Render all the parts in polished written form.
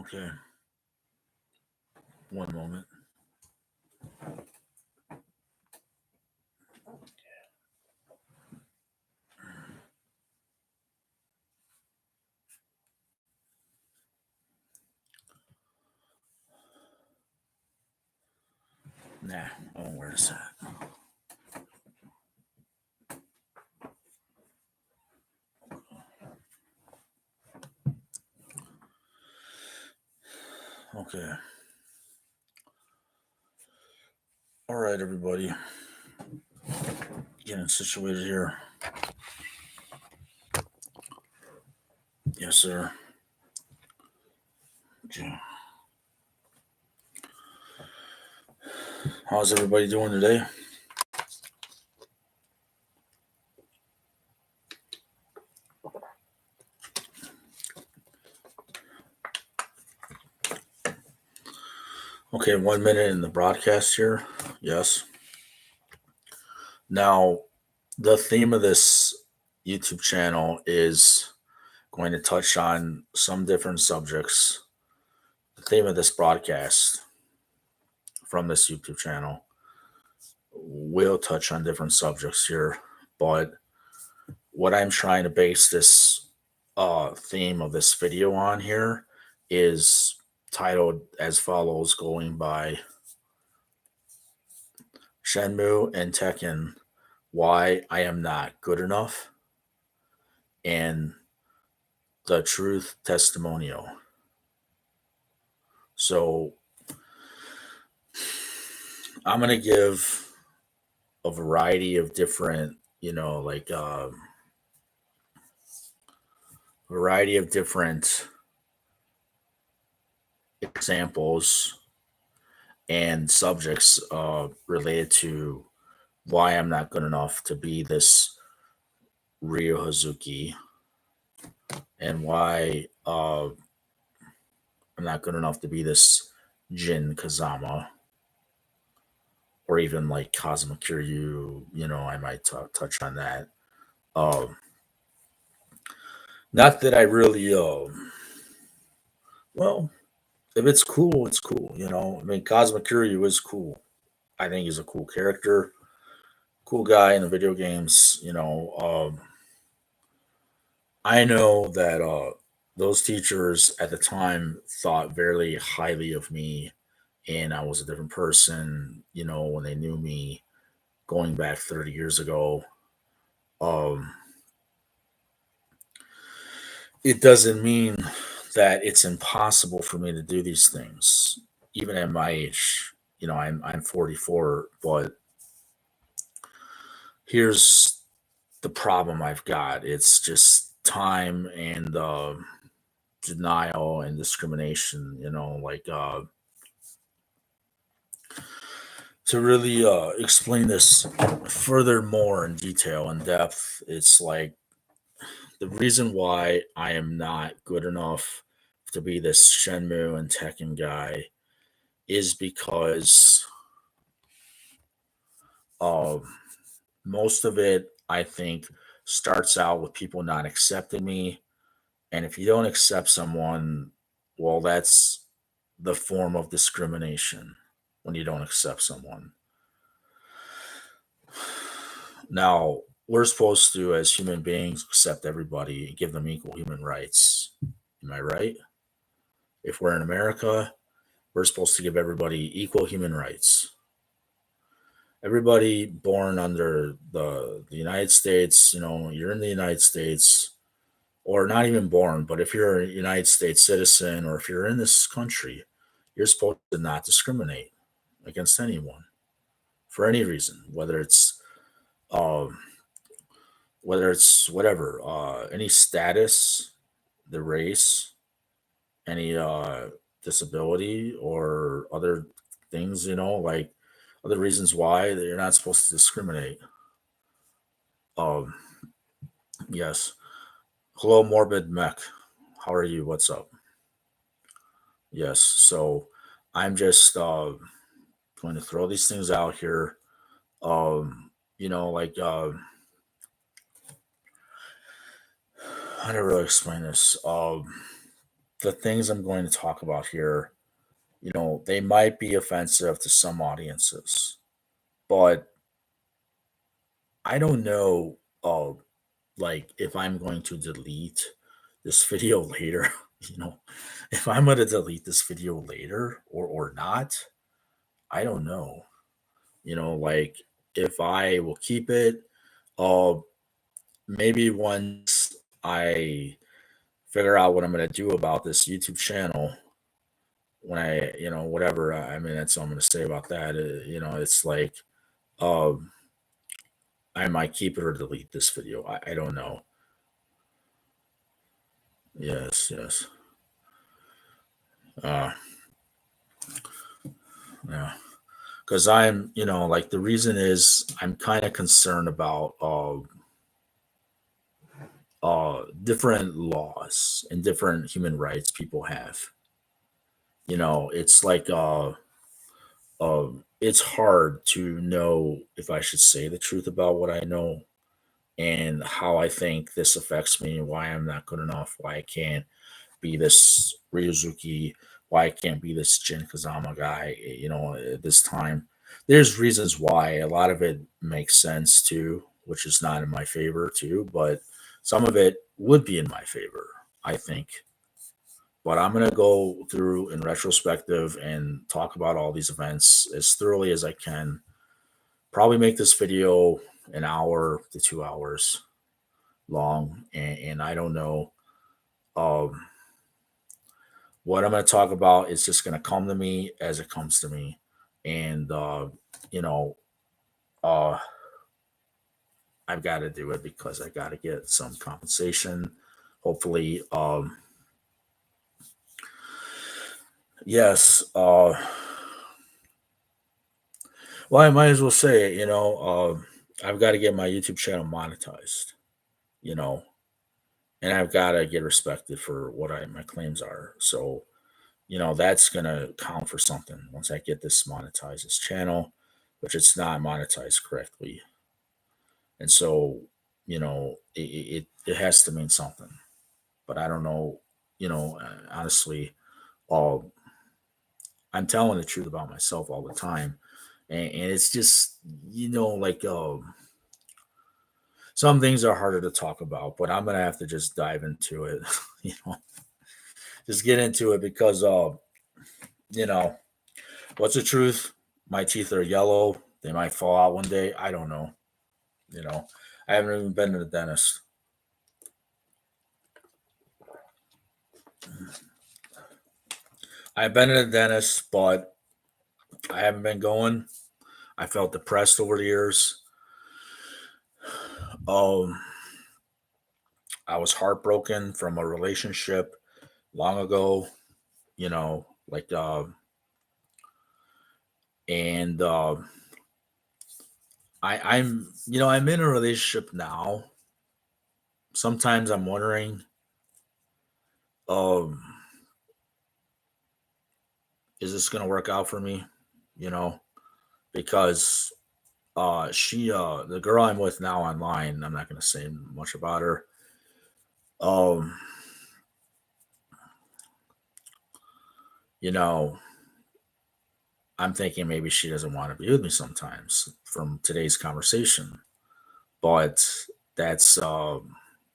Okay, one moment. Nah, I won't wear this hat. Okay. All right, everybody. Getting situated here. Yes, sir. Okay. How's everybody doing today? Okay, 1 minute in the broadcast here. Yes. Now, the theme of this YouTube channel is going to touch on some different subjects. The theme of this broadcast from this YouTube channel will touch on different subjects here, but what I'm trying to base this theme of this video on here is titled as follows, going by Shenmue and Tekken, Why I Am Not Good Enough, and the Truth Testimonial. So I'm going to give a variety of different, variety of different examples and subjects related to why I'm not good enough to be this Ryo Hazuki, and why I'm not good enough to be this Jin Kazama, or even like Kazuma Kiryu. I might touch on that. Not that I really, well, if it's cool, it's cool. I mean, Kazuma Kiryu is cool. I think he's a cool character, cool guy in the video games. I know that those teachers at the time thought very highly of me, and I was a different person. When they knew me going back 30 years ago, um, it doesn't mean that it's impossible for me to do these things, even at my age. I'm 44, but here's the problem I've got. It's just time and denial and discrimination. To really explain this furthermore in detail, in depth, it's like the reason why I am not good enough to be this Shenmue and Tekken guy is because um, most of it, I think, starts out with people not accepting me. And if you don't accept someone, well, that's the form of discrimination when you don't accept someone. Now, we're supposed to, as human beings, accept everybody and give them equal human rights. Am I right? If we're in America, we're supposed to give everybody equal human rights. Everybody born under the United States, you're in the United States, or not even born, but if you're a United States citizen or if you're in this country, you're supposed to not discriminate against anyone for any reason, um, whether it's whatever, any status, the race, any disability, or other things, like other reasons why that you're not supposed to discriminate. Um, yes. Hello, Morbid Mech. How are you? What's up? Yes. So I'm just going to throw these things out here. Like how to really explain this? the things I'm going to talk about here, they might be offensive to some audiences, but I don't know, like if I'm going to delete this video later, you know, if I'm going to delete this video later or not, I don't know. Like if I will keep it, uh, maybe once I figure out what I'm going to do about this YouTube channel, when whatever, I mean, that's all I'm going to say about that. It's like, um, I might keep it or delete this video. I don't know. Yes, yes. Uh, yeah. Because like the reason is I'm kind of concerned about different laws and different human rights people have. It's like it's hard to know if I should say the truth about what I know and how I think this affects me, why I'm not good enough, why I can't be this Ryuzuki, why I can't be this Jin Kazama guy, at this time. There's reasons why. A lot of it makes sense too, which is not in my favor too, but some of it would be in my favor, I think. But I'm going to go through in retrospective and talk about all these events as thoroughly as I can. Probably make this video an hour to 2 hours long. And I don't know. Um, what I'm going to talk about is just going to come to me as it comes to me. And, you know, uh, I've got to do it because I got to get some compensation. Hopefully, yes. Well, I might as well say it, I've got to get my YouTube channel monetized, you know, and I've got to get respected for what my claims are. So, that's going to count for something once I get this monetized, this channel, which it's not monetized correctly. And so, it has to mean something. But I don't know, honestly, uh, I'm telling the truth about myself all the time. And it's just, like some things are harder to talk about, but I'm going to have to just dive into it, you know, just get into it because, you know, what's the truth? My teeth are yellow. They might fall out one day. I don't know. You know, I haven't even been to the dentist. I've been to the dentist, but I haven't been going. I felt depressed over the years. Um, I was heartbroken from a relationship long ago. Like and I'm in a relationship now. Sometimes I'm wondering, um, is this gonna work out for me? You know, because she the girl I'm with now online, I'm not gonna say much about her. Um, you know, I'm thinking maybe she doesn't want to be with me sometimes from today's conversation, but that's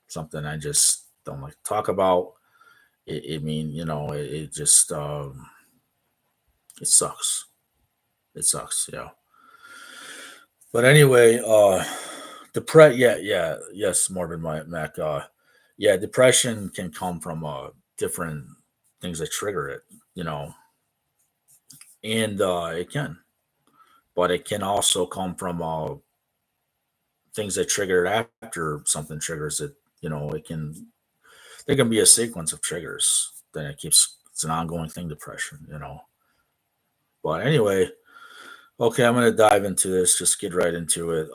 something I just don't like to talk about. I mean, it just it sucks. It sucks, yeah. But anyway, yeah, yeah, yes, Morbid Mac. Yeah, depression can come from different things that trigger it, you know, and it can, but it can also come from things that trigger it after something triggers it. There can be a sequence of triggers. Then it's an ongoing thing, depression, But anyway, okay, I'm gonna dive into this. Just get right into it.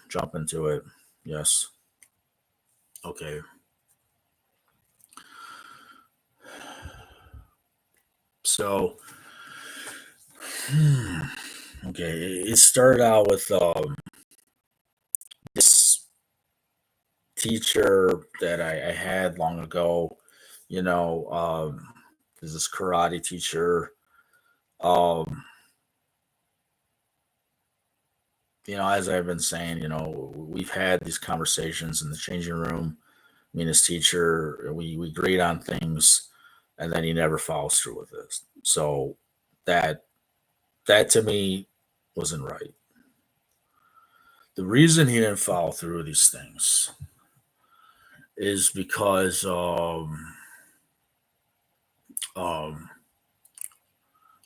Jump into it. Yes. Okay. So, okay, it started out with this teacher that I had long ago. You know, there's this karate teacher. Um, as I've been saying, we've had these conversations in the changing room. Me and his teacher, we agreed on things, and then he never follows through with this. So that that to me wasn't right. The reason he didn't follow through with these things is because um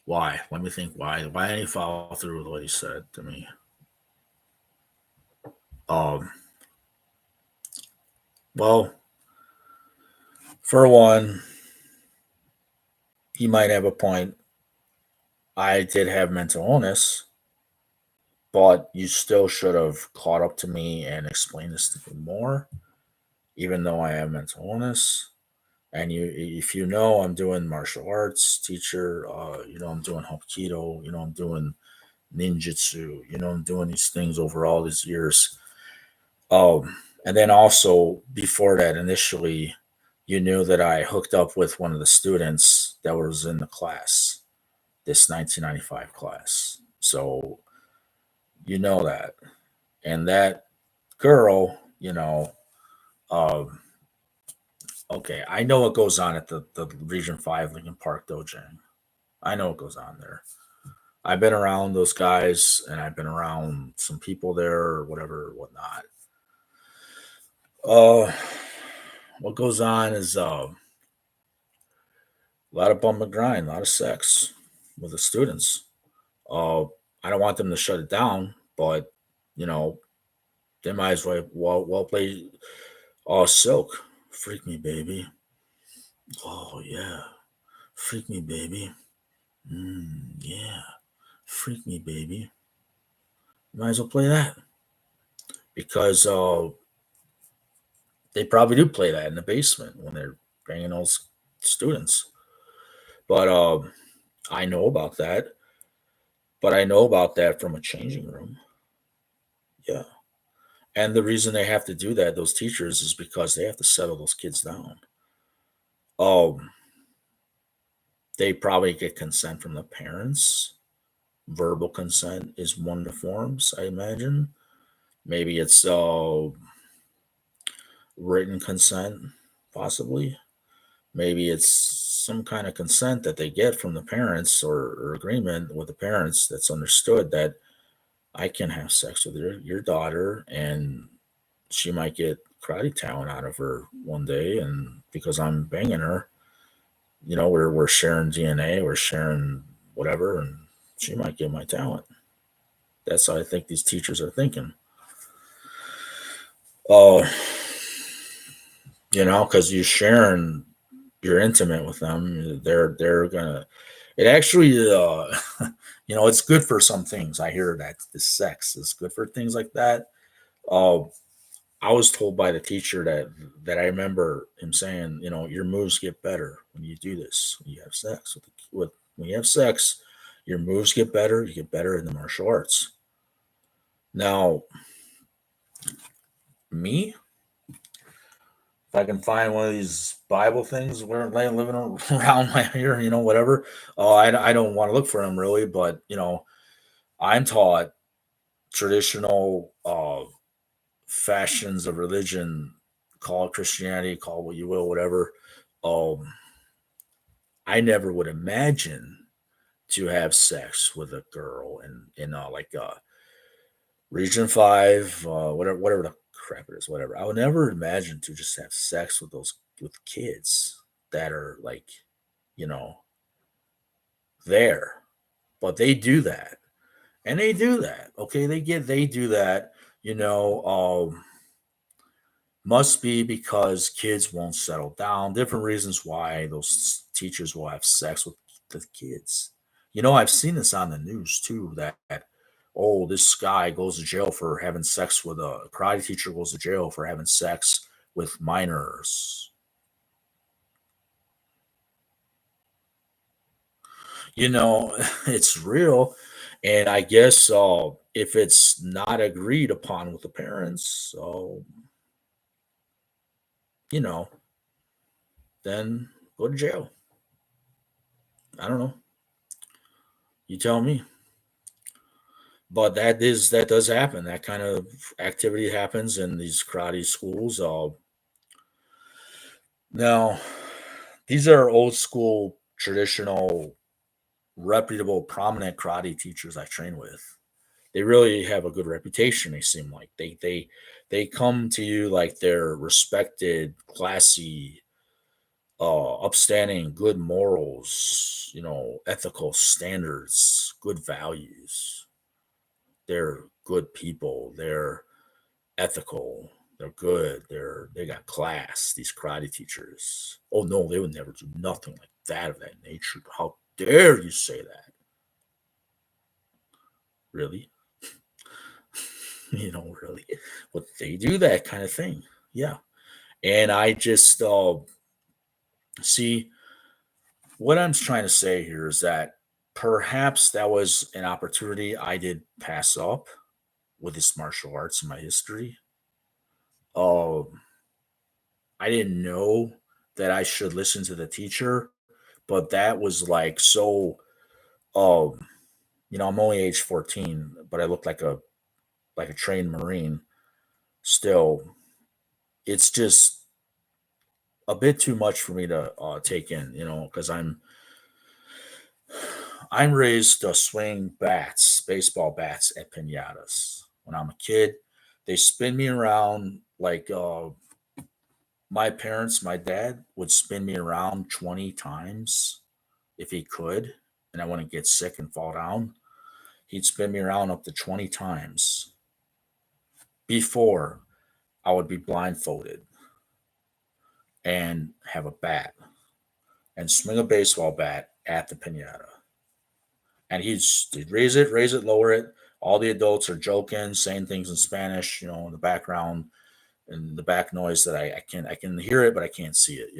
why? Let me think why. Why didn't he follow through with what he said to me? Um well, for one, he might have a point. I did have mental illness, but you still should have caught up to me and explained this to me more, even though I have mental illness. And if I'm doing martial arts teacher, I'm doing hapkido, I'm doing ninjutsu, I'm doing these things over all these years. And then also before that, initially, you knew that I hooked up with one of the students that was in the class, this 1995 class. So you know that, and that girl, um, okay, I know what goes on at the Region Five Lincoln Park Dojang. I know what goes on there. I've been around those guys, and I've been around some people there, or whatever, whatnot. Uh, what goes on is a lot of bum and grind, a lot of sex with the students. Uh, I don't want them to shut it down, but you know they might as well play Silk. Freak me, baby. Oh yeah, freak me, baby. Yeah, freak me, baby. Might as well play that because they probably do play that in the basement when they're banging those students. But I know about that. But I know about that from a changing room. Yeah. And the reason they have to do that, those teachers, is because they have to settle those kids down. Um, they probably get consent from the parents. Verbal consent is one of the forms, I imagine. Maybe it's written consent, possibly. Maybe it's some kind of consent that they get from the parents, or agreement with the parents that's understood that I can have sex with your daughter, and she might get karate talent out of her one day, and because I'm banging her, we're sharing DNA, we're sharing whatever, and she might get my talent. That's how I think these teachers are thinking. Oh, because you're intimate with them, they're gonna. It actually, it's good for some things. I hear that the sex is good for things like that. Uh, I was told by the teacher that I remember him saying, your moves get better when you do this. When you have sex with when you have sex, your moves get better. You get better in the martial arts. Now, me, if I can find one of these Bible things where I'm living around my ear, whatever. Oh, I don't want to look for them really, but I'm taught traditional fashions of religion, call it Christianity, call it what you will, whatever. Um, I never would imagine to have sex with a girl in like Region Five, whatever the crap it is, whatever. I would never imagine to just have sex with kids that are like, you know, there, but they do that, and they do that. Okay, they do that. You know, must be because kids won't settle down. Different reasons why those teachers will have sex with the kids. I've seen this on the news too. That oh, this guy goes to jail for having sex with a karate teacher goes to jail for having sex with minors. It's real, and I guess if it's not agreed upon with the parents, so you know, then go to jail. I don't know. You tell me. But that does happen. That kind of activity happens in these karate schools. Now, these are old school, traditional, reputable, prominent karate teachers I train with. They really have a good reputation. They seem like they come to you like they're respected, classy, upstanding, good morals, ethical standards, good values. They're good people. They're ethical. They're good. They got class. These karate teachers. Oh no, they would never do nothing like that of that nature. How dare you say that? Really? Really? Would they do that kind of thing? Yeah. And I just see what I'm trying to say here is that perhaps that was an opportunity I did pass up with this martial arts in my history. Um, I didn't know that I should listen to the teacher, but that was like so. Um, I'm only age 14, but I look like a trained Marine. Still, it's just a bit too much for me to take in, because I'm raised to swing bats, baseball bats at pinatas. When I'm a kid, they spin me around like my parents, my dad would spin me around 20 times if he could, and I wouldn't get sick and fall down. He'd spin me around up to 20 times before I would be blindfolded and have a bat and swing a baseball bat at the pinata. And he'd raise it, lower it. All the adults are joking, saying things in Spanish, in the background, and the back noise that I can hear it, but I can't see it.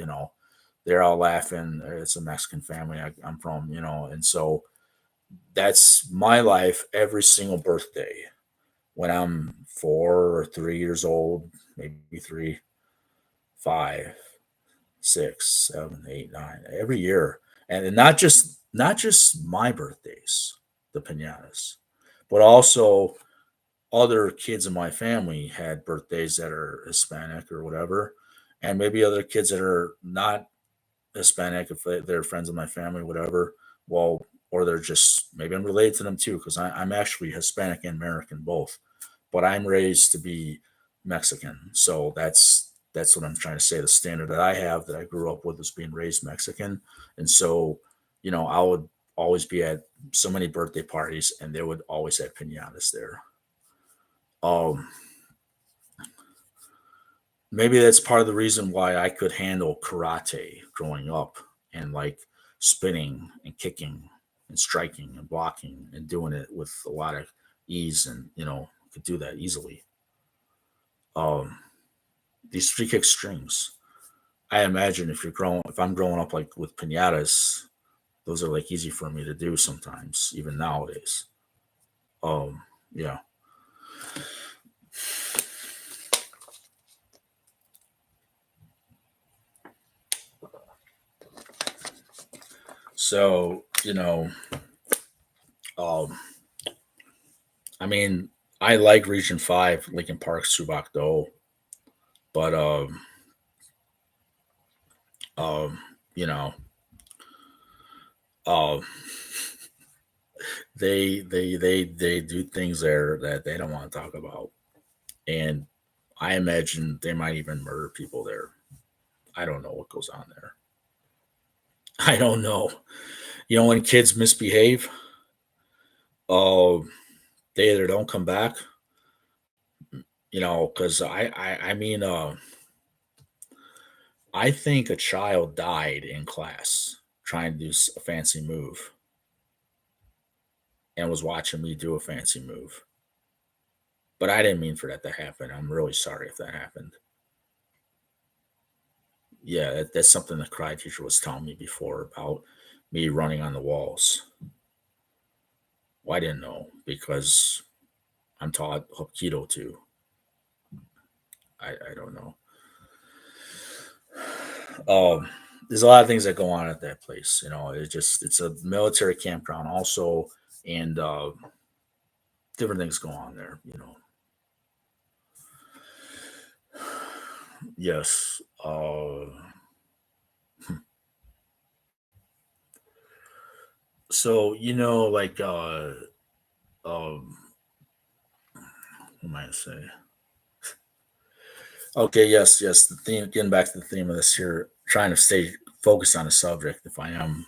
They're all laughing. It's a Mexican family I'm from, and so that's my life every single birthday. When I'm 4 or 3 years old, maybe three, 5, 6, 7, 8, 9, every year, and not just my birthdays, the pinatas, but also other kids in my family had birthdays that are Hispanic or whatever, and maybe other kids that are not Hispanic if they're friends of my family, whatever. Well, or they're just maybe I'm related to them too because I'm actually Hispanic and American both, but I'm raised to be Mexican, so that's what I'm trying to say. The standard that I have that I grew up with is being raised Mexican, and so I would always be at so many birthday parties, and they would always have pinatas there. Um, Maybe that's part of the reason why I could handle karate growing up and like spinning and kicking and striking and blocking and doing it with a lot of ease and could do that easily. Um, these free kick strings. I imagine if I'm growing up like with pinatas, those are like easy for me to do sometimes, even nowadays. Yeah. So, um, I mean, I like Region 5, Lincoln Park, Subak Do, but um, you know, um, they do things there that they don't want to talk about, and I imagine they might even murder people there. I don't know what goes on there. I don't know. When kids misbehave, oh, they either don't come back, because I mean, I think a child died in class trying to do a fancy move and was watching me do a fancy move. But I didn't mean for that to happen. I'm really sorry if that happened. Yeah, that's something the karate teacher was telling me before about me running on the walls. Well, I didn't know because I'm taught Hapkido too. I don't know. there's a lot of things that go on at that place. It's a military campground also, and different things go on there. Yes. So like what am I gonna say? Okay, yes, yes. The theme, getting back to the theme of this here, trying to stay focused on the subject if I am,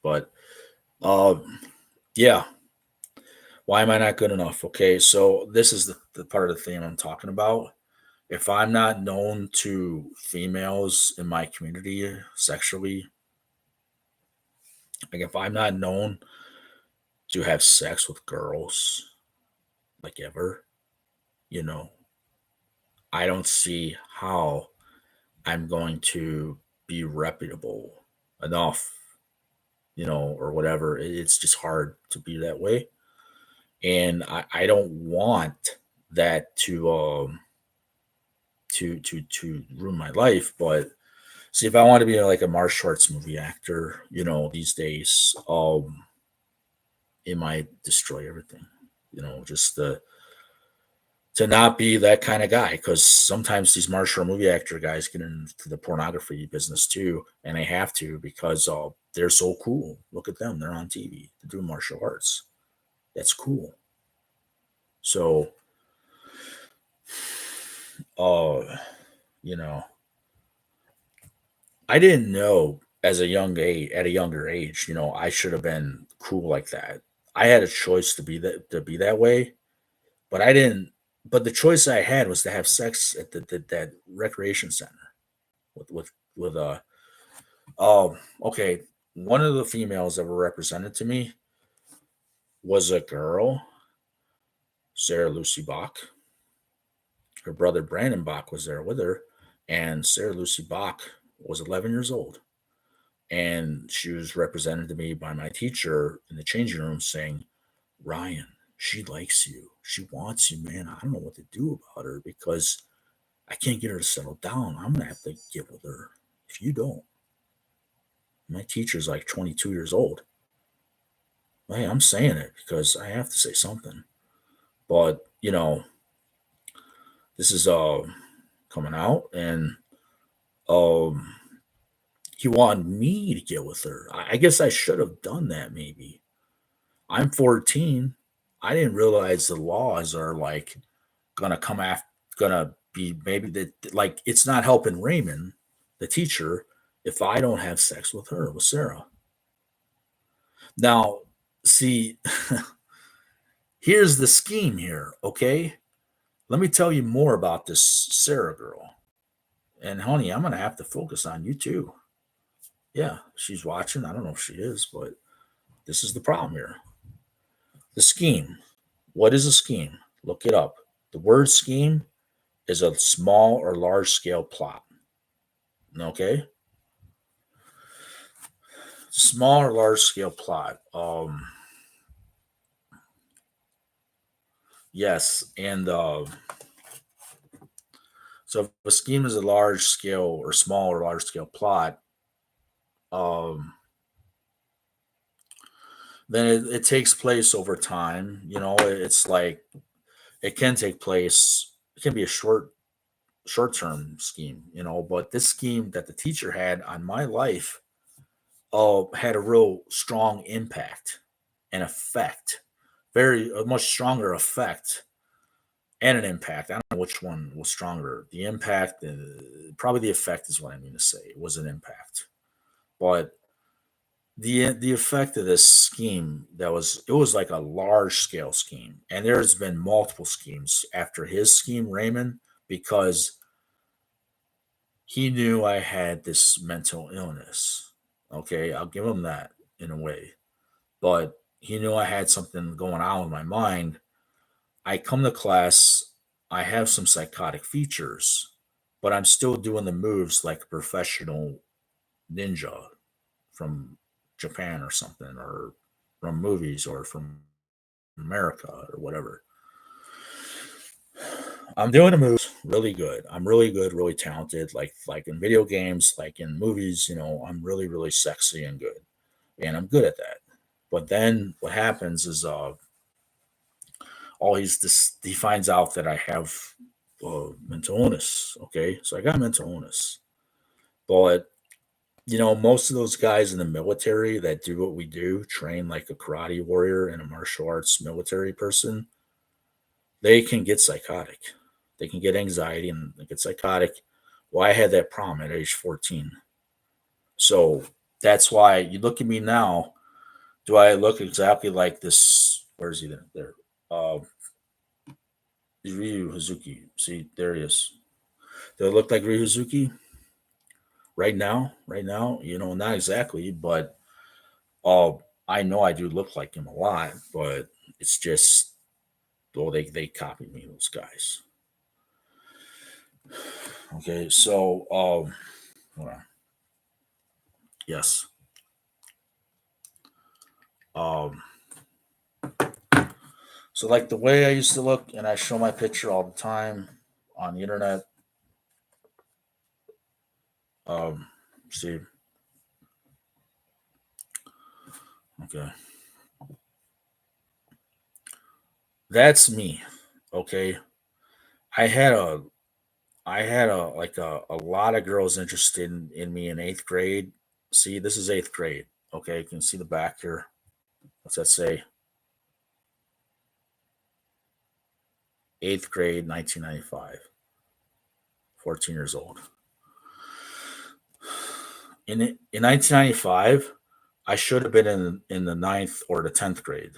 but yeah. Why am I not good enough? Okay, so this is the part of the theme I'm talking about. If I'm not known to females in my community sexually, like if I'm not known to have sex with girls, like ever, you know, I don't see how I'm going to be reputable enough, or whatever. It's just hard to be that way. And I don't want that to ruin my life. But see, if I want to be like a martial arts movie actor, these days, it might destroy everything. Just to not be that kind of guy, because sometimes these martial movie actor guys get into the pornography business too, and they have to because they're so cool. Look at them; they're on TV. They're doing martial arts. That's cool. So, uh, you know, I didn't know as a young age, at a younger age, I should have been cool like that. I had a choice to be that way, but I didn't. But the choice I had was to have sex at that recreation center with okay, one of the females that were represented to me was a girl, Sarah Lucy Bach. Her brother Brandon Bach was there with her, and Sarah Lucy Bach was 11 years old. And she was represented to me by my teacher in the changing room saying, Ryan, she likes you. She wants you, man. I don't know what to do about her because I can't get her to settle down. I'm going to have to get with her if you don't. My teacher's like 22 years old. Hey, I'm saying it because I have to say something. But, this is coming out, and um he wanted me to get with her. I guess I should have done that maybe. I'm 14. I didn't realize the laws are like gonna come after, gonna be maybe that, like, it's not helping Raymond, the teacher, if I don't have sex with her, with Sarah. Now, see, here's the scheme here, okay? Let me tell you more about this Sarah girl. And honey, I'm gonna have to focus on you too. Yeah, she's watching. I don't know if she is, but this is the problem here. The scheme. What is a scheme? Look it up. The word scheme is a small or large scale plot. Okay? Small or large scale plot. Yes, and so if a scheme is a large scale or small or large scale plot, um, then it takes place over time. It's like it can take place. It can be a short term scheme, but this scheme that the teacher had on my life had a real strong impact and effect, very a much stronger effect and an impact. I don't know which one was stronger. The impact, probably the effect is what I mean to say. It was an impact, but the effect of this scheme, it was like a large scale scheme, and there's been multiple schemes after his scheme, Raymond, because he knew I had this mental illness. Okay, I'll give him that in a way. But he knew I had something going on with my mind. I come to class, I have some psychotic features, but I'm still doing the moves like a professional ninja from Japan or something, or from movies, or from America or whatever. I'm doing the moves really good. I'm really good, really talented. Like in video games, like in movies, I'm really, really sexy and good, and I'm good at that. But then what happens is, all he finds out that I have mental illness. Okay, so I got mental illness, but most of those guys in the military that do what we do, train like a karate warrior and a martial arts military person, they can get psychotic. They can get anxiety and they get psychotic. Well, I had that problem at age 14. So that's why you look at me now. Do I look exactly like this? Where is he there? There. Uh, Ryu Hazuki. See, there he is. Do I look like Ryu Hazuki right now? Right now, not exactly, but uh, I know I do look like him a lot. But it's just, well, they copied me, those guys. Okay, so hold on. Yes. Um, so like the way I used to look, and I show my picture all the time on the internet. Um, see, okay, that's me. Okay, I had a, I had a lot of girls interested in me in eighth grade. See, this is eighth grade. Okay, you can see the back here. What's that say? Eighth grade, 1995. 14 years old. In 1995, I should have been in the ninth or the 10th grade,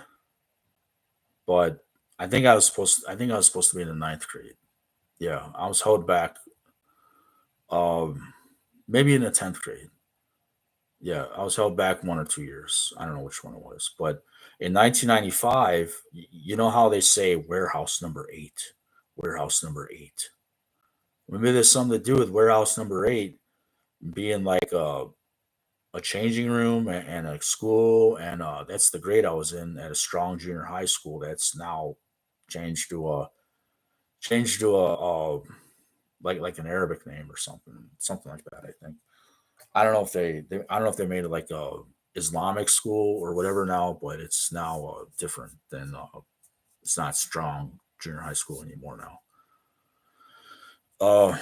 but I think I was supposed to be in the ninth grade. Yeah, I was held back. Maybe in the 10th grade. Yeah, I was held back 1 or 2 years. I don't know which one it was, but in 1995, you know how they say warehouse number eight, warehouse number eight. Maybe there's something to do with warehouse number eight being like a changing room and a school, and that's the grade I was in at a strong junior high school. That's now changed to a changed to a like an Arabic name or something like that. I think. I don't know if I don't know if they made it like a Islamic school or whatever now, but it's now different than it's not strong junior high school anymore now. Uh,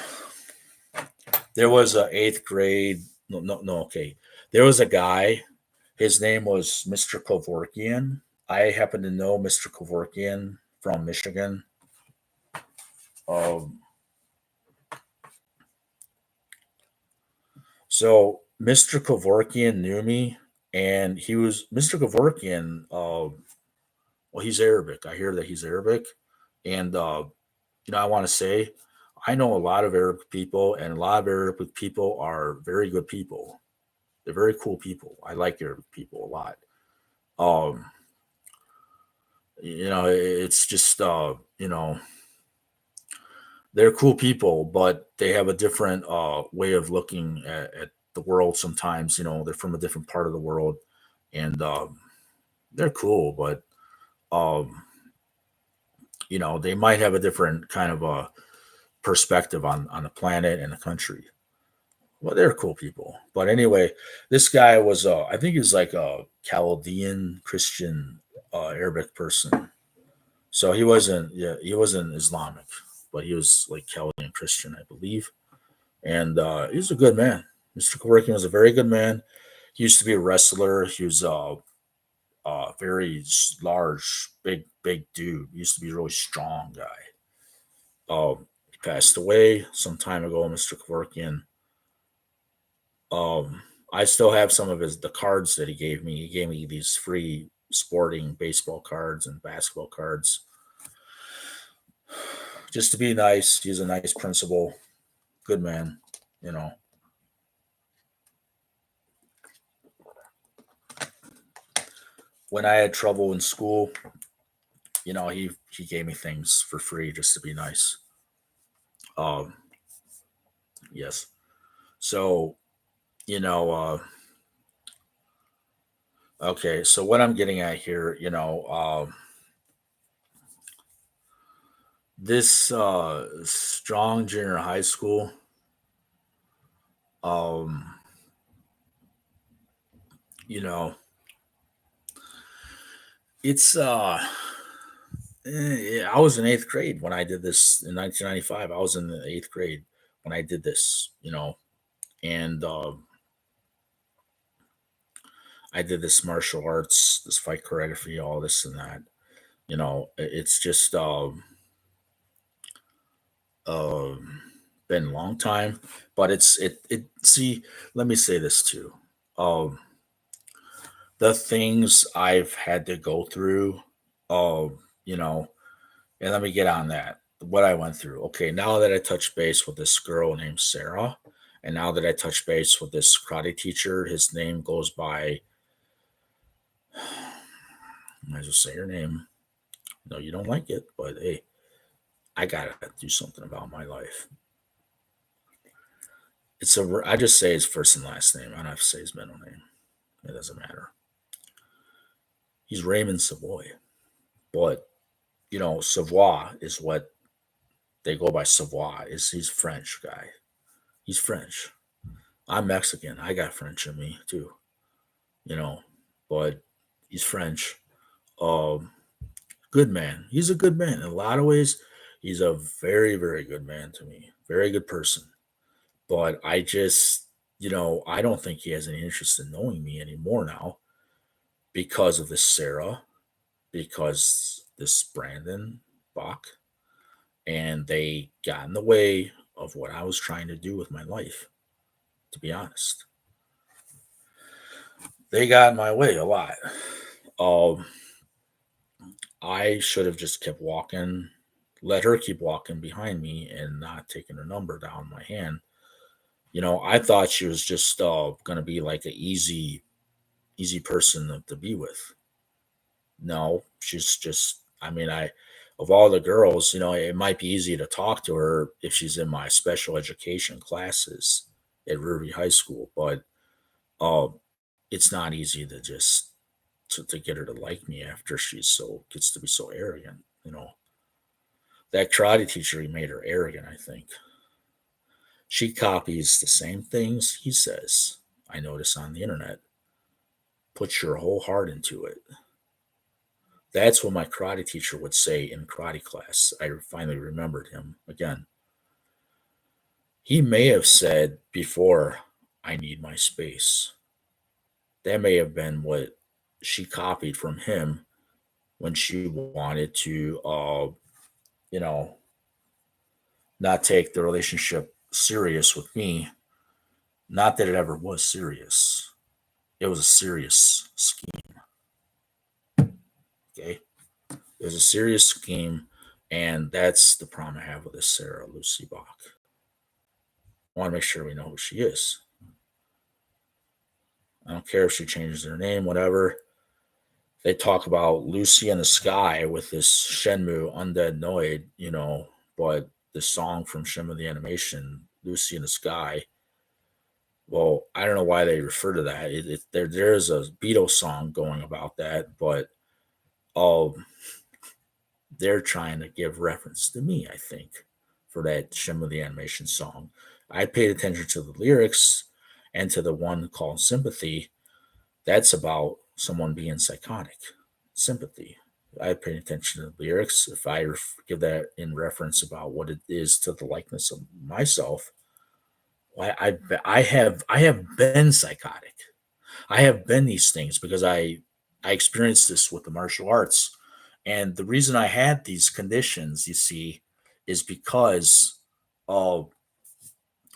there was a eighth grade. No, no, no. Okay, there was a guy. His name was Mr. Kevorkian. I happen to know Mr. Kevorkian from Michigan. Um, so Mr. Kevorkian knew me, and he was Mr. Kevorkian. Well, he's Arabic. I hear that he's Arabic, and I want to say I know a lot of Arabic people, and a lot of Arabic people are very good people. They're very cool people. I like Arabic people a lot. Um, it's just they're cool people, but they have a different way of looking at the world. Sometimes, they're from a different part of the world, and they're cool, but um, they might have a different kind of perspective on the planet and the country. Well, they're cool people. But anyway, this guy was, I think he was like a Chaldean Christian Arabic person. So yeah, he wasn't Islamic, but he was like Chaldean Christian, I believe. And he was a good man. Mr. Kevorkian was a very good man. He used to be a wrestler. He was a very large, big dude. He used to be a really strong guy. He passed away some time ago, Mr. Kevorkian. Um, I still have some of the cards that he gave me. He gave me these free sporting baseball cards and basketball cards just to be nice. He's a nice principal, good man. You know, when I had trouble in school, he gave me things for free just to be nice. Um, yes. So you know, okay. So what I'm getting at here, This strong junior high school, um, you know, it's I was in eighth grade when I did this in 1995. I was in the eighth grade when I did this, and I did this martial arts, this fight choreography, all this and that. It's just um, been a long time, but it. See, let me say this too. Um, the things I've had to go through, um, you know, and let me get on that. What I went through. Okay, now that I touched base with this girl named Sarah, and now that I touched base with this karate teacher, his name goes by. Might as well say her name. No, you don't like it, but hey, I gotta do something about my life. I just say his first and last name. I don't have to say his middle name. It doesn't matter. He's Raymond Savoy, but Savoy is what they go by. Savoy is he's French guy. He's French. I'm Mexican. I got French in me too. You know, but he's French. Um, Good man. He's a good man in a lot of ways. He's a very very good man to me. Very good person. But I don't think he has any interest in knowing me anymore now because of this Sarah, because this Brandon Bach, and they got in the way of what I was trying to do with my life, to be honest. They got in my way a lot. Um, I should have just kept walking, let her keep walking behind me and not taking her number down my hand. I thought she was just going to be like an easy person to be with. No, she's just, I mean, of all the girls, it might be easy to talk to her if she's in my special education classes at Ruby High School, but uh, it's not easy to just to get her to like me after gets to be so arrogant. That karate teacher, he made her arrogant, I think. She copies the same things he says. I notice on the internet. Put your whole heart into it. That's what my karate teacher would say in karate class. I finally remembered him again. He may have said before, I need my space. That may have been what she copied from him when she wanted to, you know, not take the relationship serious with me. Not that it ever was serious. It was a serious scheme. Okay. It was a serious scheme. And that's the problem I have with this Sarah Lucy Bach. I want to make sure we know who she is. I don't care if she changes her name, whatever. They talk about Lucy in the Sky with this Shenmue Undead Noid, but the song from Shenmue the animation, Lucy in the Sky. Well, I don't know why they refer to that. There's a Beatles song going about that, but um, they're trying to give reference to me, I think, for that Shenmue the animation song. I paid attention to the lyrics and to the one called Sympathy. That's about someone being psychotic. Sympathy. I pay attention to the lyrics. If I give that in reference about what it is to the likeness of myself, I have been psychotic. I have been these things because I experienced this with the martial arts, and the reason I had these conditions, you see, is because uh,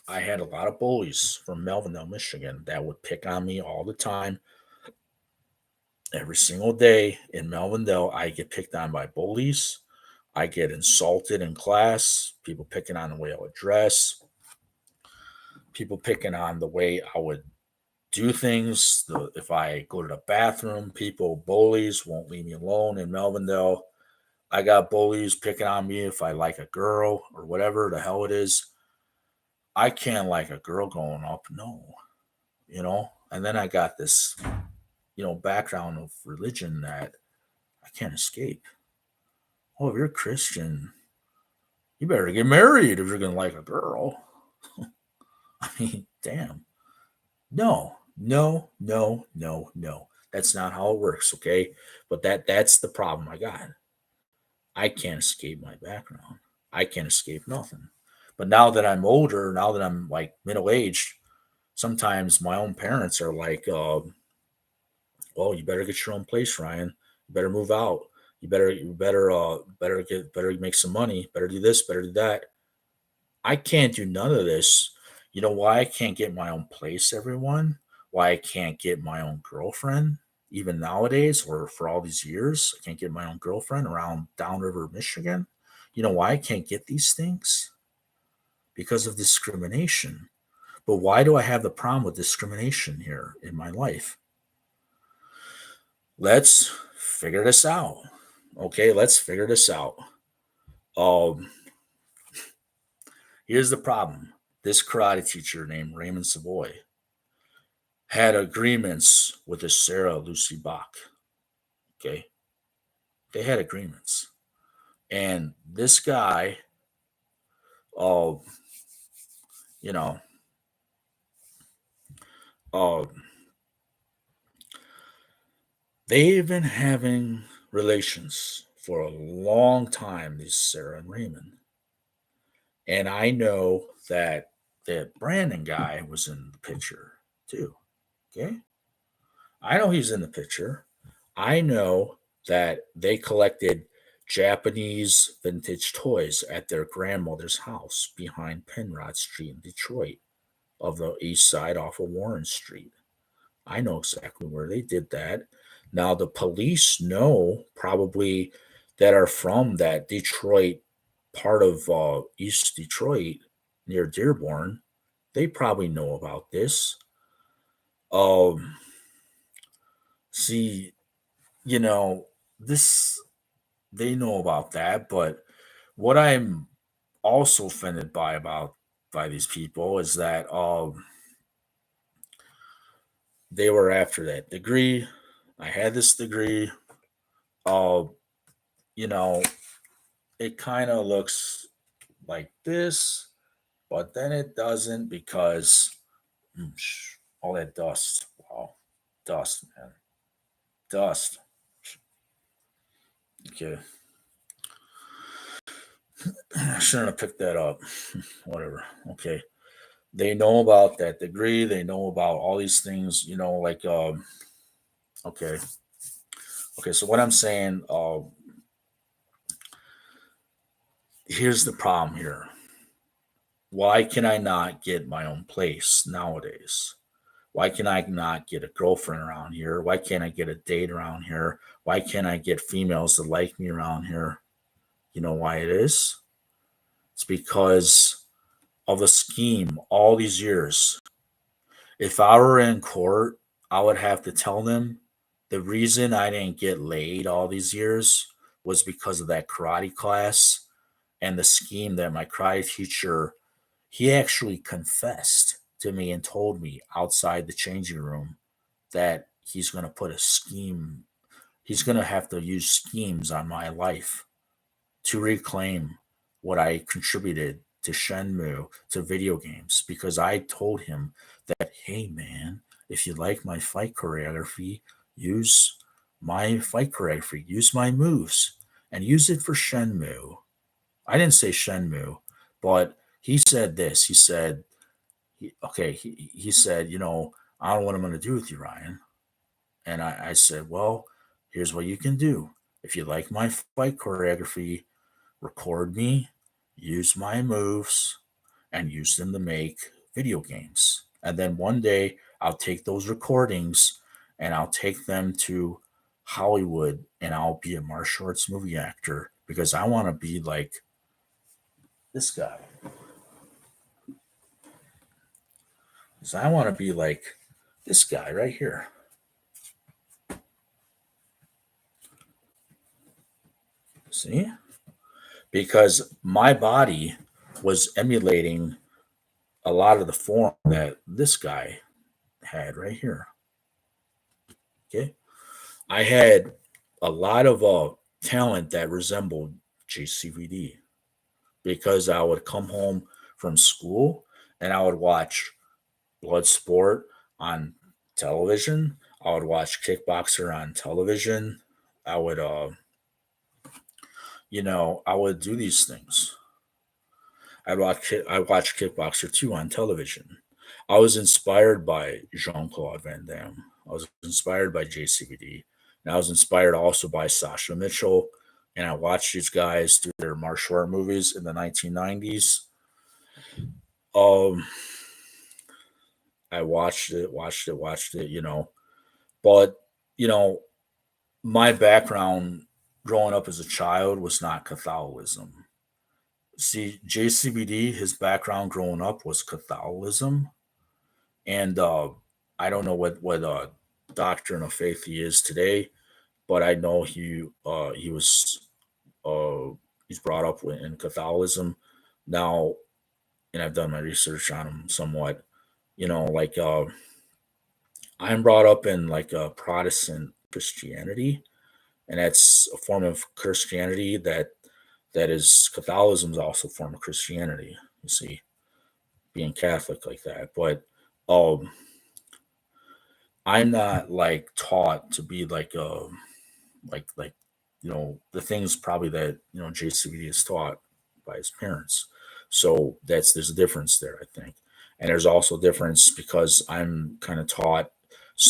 I had a lot of bullies from Melvindale, Michigan, that would pick on me all the time. Every single day in Melvindale, I get picked on by bullies. I get insulted in class. People picking on the way I would dress. People picking on the way I would do things. If I go to the bathroom, bullies won't leave me alone in Melvindale. I got bullies picking on me if I like a girl or whatever the hell it is. I can't like a girl going up, no, And then I got this, background of religion that I can't escape. Oh, if you're Christian, You better get married if you're gonna like a girl. I mean, damn. No, no, no, no, no. That's not how it works, okay? But that's the problem I got. I can't escape my background. I can't escape nothing. But now that I'm older, now that I'm like middle aged, sometimes my own parents are like, "Well, you better get your own place, Ryan. You better move out. Better make some money. Better do this. Better do that." I can't do none of this. You know why I can't get my own place, everyone? Why I can't get my own girlfriend, even nowadays, or for all these years, I can't get my own girlfriend around Downriver, Michigan. You know why I can't get these things? Because of discrimination. But why do I have the problem with discrimination here in my life? Let's figure this out. Okay, let's figure this out. Um, Here's the problem. This karate teacher named Raymond Savoy had agreements with this Sarah Lucy Bach. Okay, they had agreements, and this guy, uh, you know, uh, they've been having relations for a long time. These Sarah and Raymond, and I know that that Brandon guy was in the picture too. Okay, I know he's in the picture. I know that they collected Japanese vintage toys at their grandmother's house behind Penrod Street in Detroit, of the east side off of Warren Street. I know exactly where they did that. Now, the police know probably that are from that Detroit part of East Detroit near Dearborn. They probably know about this. Um, See, you know, this they know about that, but what I'm also offended by these people is that they were after that degree. I had this degree. Uh, you know, it kind of looks like this, but then it doesn't because all that dust. Wow, dust, man, dust. Okay, I shouldn't have picked that up. Whatever. Okay, they know about that degree. They know about all these things. Like okay, okay. So what I'm saying, here's the problem here. Why can I not get my own place nowadays? Why can I not get a girlfriend around here? Why can't I get a date around here? Why can't I get females that like me around here? You know why it is? It's because of a scheme all these years. If I were in court, I would have to tell them the reason I didn't get laid all these years was because of that karate class and the scheme that my karate teacher, he actually confessed to me and told me outside the changing room that he's going to put a scheme, he's going to have to use schemes on my life to reclaim what I contributed to Shenmue, to video games, because I told him that, hey man, if you like my fight choreography, use my fight choreography, use my moves, and use it for Shenmue. I didn't say Shenmue, but he said this. He said, he said, I don't know what I'm going to do with you, Ryan. And I said, well, here's what you can do. If you like my fight choreography, record me, use my moves, and use them to make video games. And then one day I'll take those recordings and I'll take them to Hollywood and I'll be a martial arts movie actor because I want to be like this guy. Because I want to be like this guy right here. See? Because my body was emulating a lot of the form that this guy had right here. Okay. I had a lot of talent that resembled JCVD, because I would come home from school and I would watch Bloodsport on television. I would watch Kickboxer on television. I would, I would do these things. I watched Kickboxer 2 on television. I was inspired by Jean Claude Van Damme. I was inspired by JCVD. And I was inspired also by Sasha Mitchell. And I watched these guys do their martial art movies in the 1990s. Um, I watched it, But, you know, my background growing up as a child was not Catholicism. See, JCBD, his background growing up was Catholicism, and I don't know what doctrine of faith he is today, but I know he was uh, he's brought up in Catholicism now, and I've done my research on him somewhat. Like I'm brought up in like Protestant Christianity, and that's a form of Christianity that is Catholicism is also a form of Christianity. You see, being Catholic like that, but um, I'm not like taught to be like like the things probably that JCVD is taught by his parents. So there's a difference there, I think, and there's also a difference because I'm kind of taught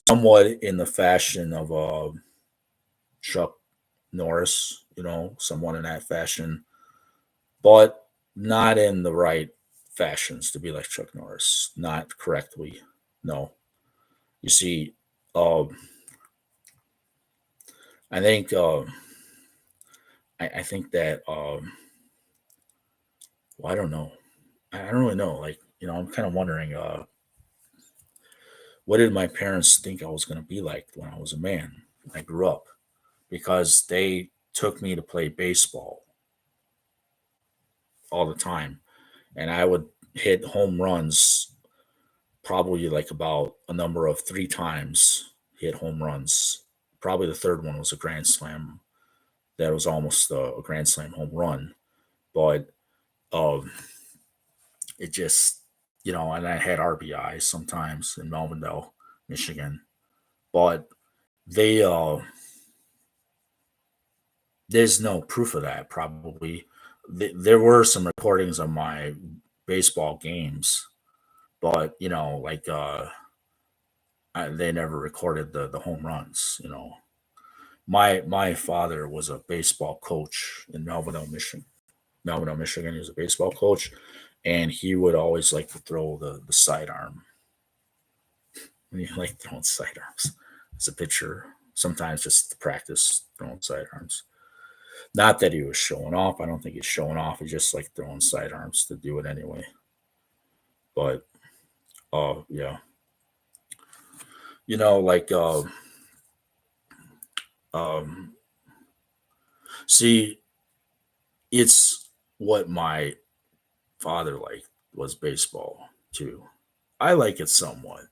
somewhat in the fashion of Chuck Norris, someone in that fashion, but not in the right fashions to be like Chuck Norris, not correctly. No, you see, um, I think I think that well, I don't know. I don't really know. Like I'm kind of wondering, what did my parents think I was going to be like when I was a man? When I grew up, because they took me to play baseball all the time, and I would hit home runs probably like about a number of three times. Hit home runs. Probably the third one was a grand slam. That was almost a grand slam home run, but um, it just and I had RBI sometimes in Melvindale, Michigan, but they there's no proof of that. Probably there were some recordings of my baseball games, but like they never recorded the home runs. My father was a baseball coach in Melvindale, Michigan. He was a baseball coach, and he would always like to throw the sidearm. And he liked throwing sidearms as a pitcher. Sometimes just to practice throwing sidearms. Not that he was showing off. I don't think he's showing off. He just like throwing sidearms to do it anyway. But yeah, like um, see, it's what my father liked was baseball too. I like it somewhat,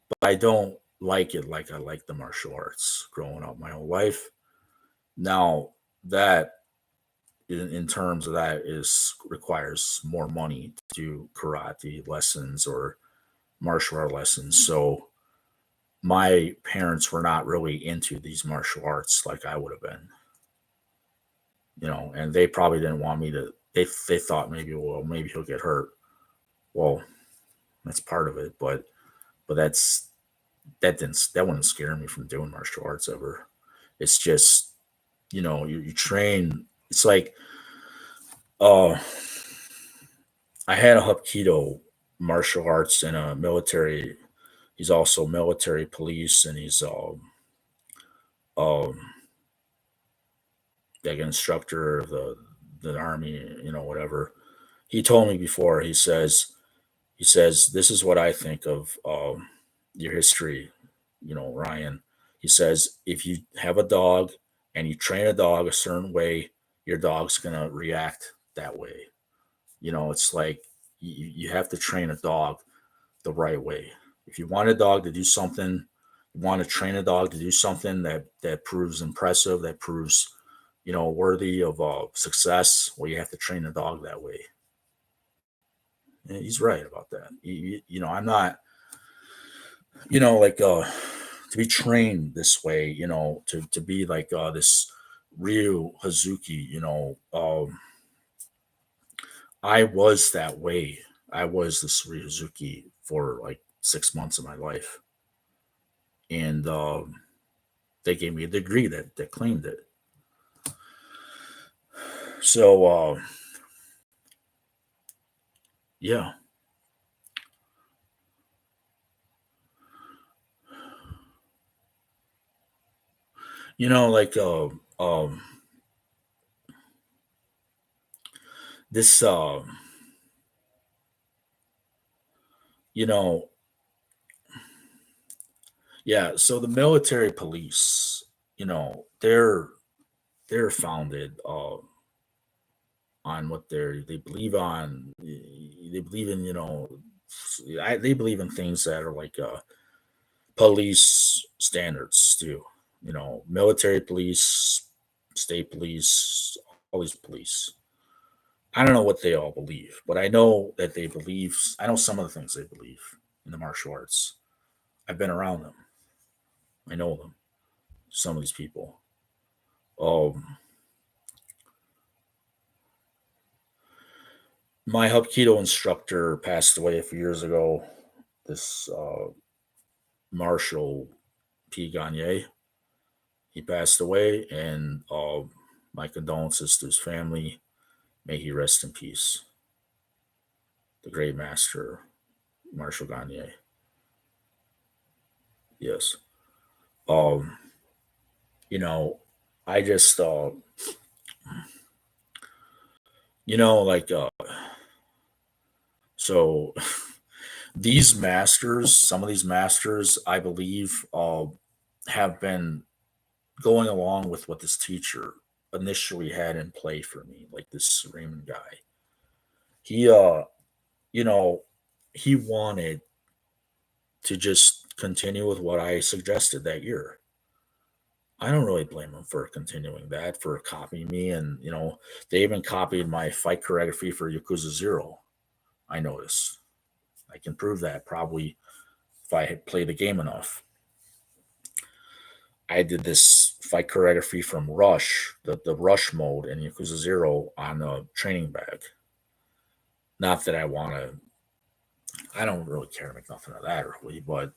but I don't like it like I like the martial arts growing up my whole life. Now that in terms of that is requires more money to do karate lessons or martial art lessons. So my parents were not really into these martial arts like I would have been, and they probably didn't want me to. They thought maybe, well, maybe he'll get hurt. Well, that's part of it, but that wouldn't scare me from doing martial arts ever. It's just you train. It's like uh I had a Hapkido martial arts in a military. He's also military police, and he's um like an instructor of the army, whatever. He told me before. He says this is what I think of your history, Ryan. He says if you have a dog and you train a dog a certain way, your dog's gonna react that way. It's like you have to train a dog the right way. If you want a dog to do something, you want to train a dog to do something that proves impressive, that proves, worthy of success, well, you have to train a dog that way. And he's right about that. I'm not, like to be trained this way, to be like this real Hazuki, I was that way. I was this real Hazuki for like 6 months of my life. And they gave me a degree that claimed it. So, yeah, like this, you know, yeah. So the military police, they're founded on what they believe on. They believe in, they believe in things that are like police standards too. Military police, state police, all these police. I don't know what they all believe, but I know that they believe. I know some of the things they believe in the martial arts. I've been around them. I know them. Some of these people. My Hapkido instructor passed away a few years ago. This Marshall P. Gagne. He passed away, and my condolences to his family. May he rest in peace. The great master, Marshall Gagne. Yes. Um, you know, I just, like, so these masters, some of these masters, I believe, have been going along with what this teacher initially had in play for me, like this Raymond guy. He, you know, he wanted to just continue with what I suggested that year. I don't really blame him for continuing that, for copying me. And, they even copied my fight choreography for Yakuza Zero. I noticed. I can prove that probably if I had played the game enough. I did this fight choreography from Rush, the Rush mode in Yakuza Zero on a training bag. Not that I don't really care to make nothing of that really, but,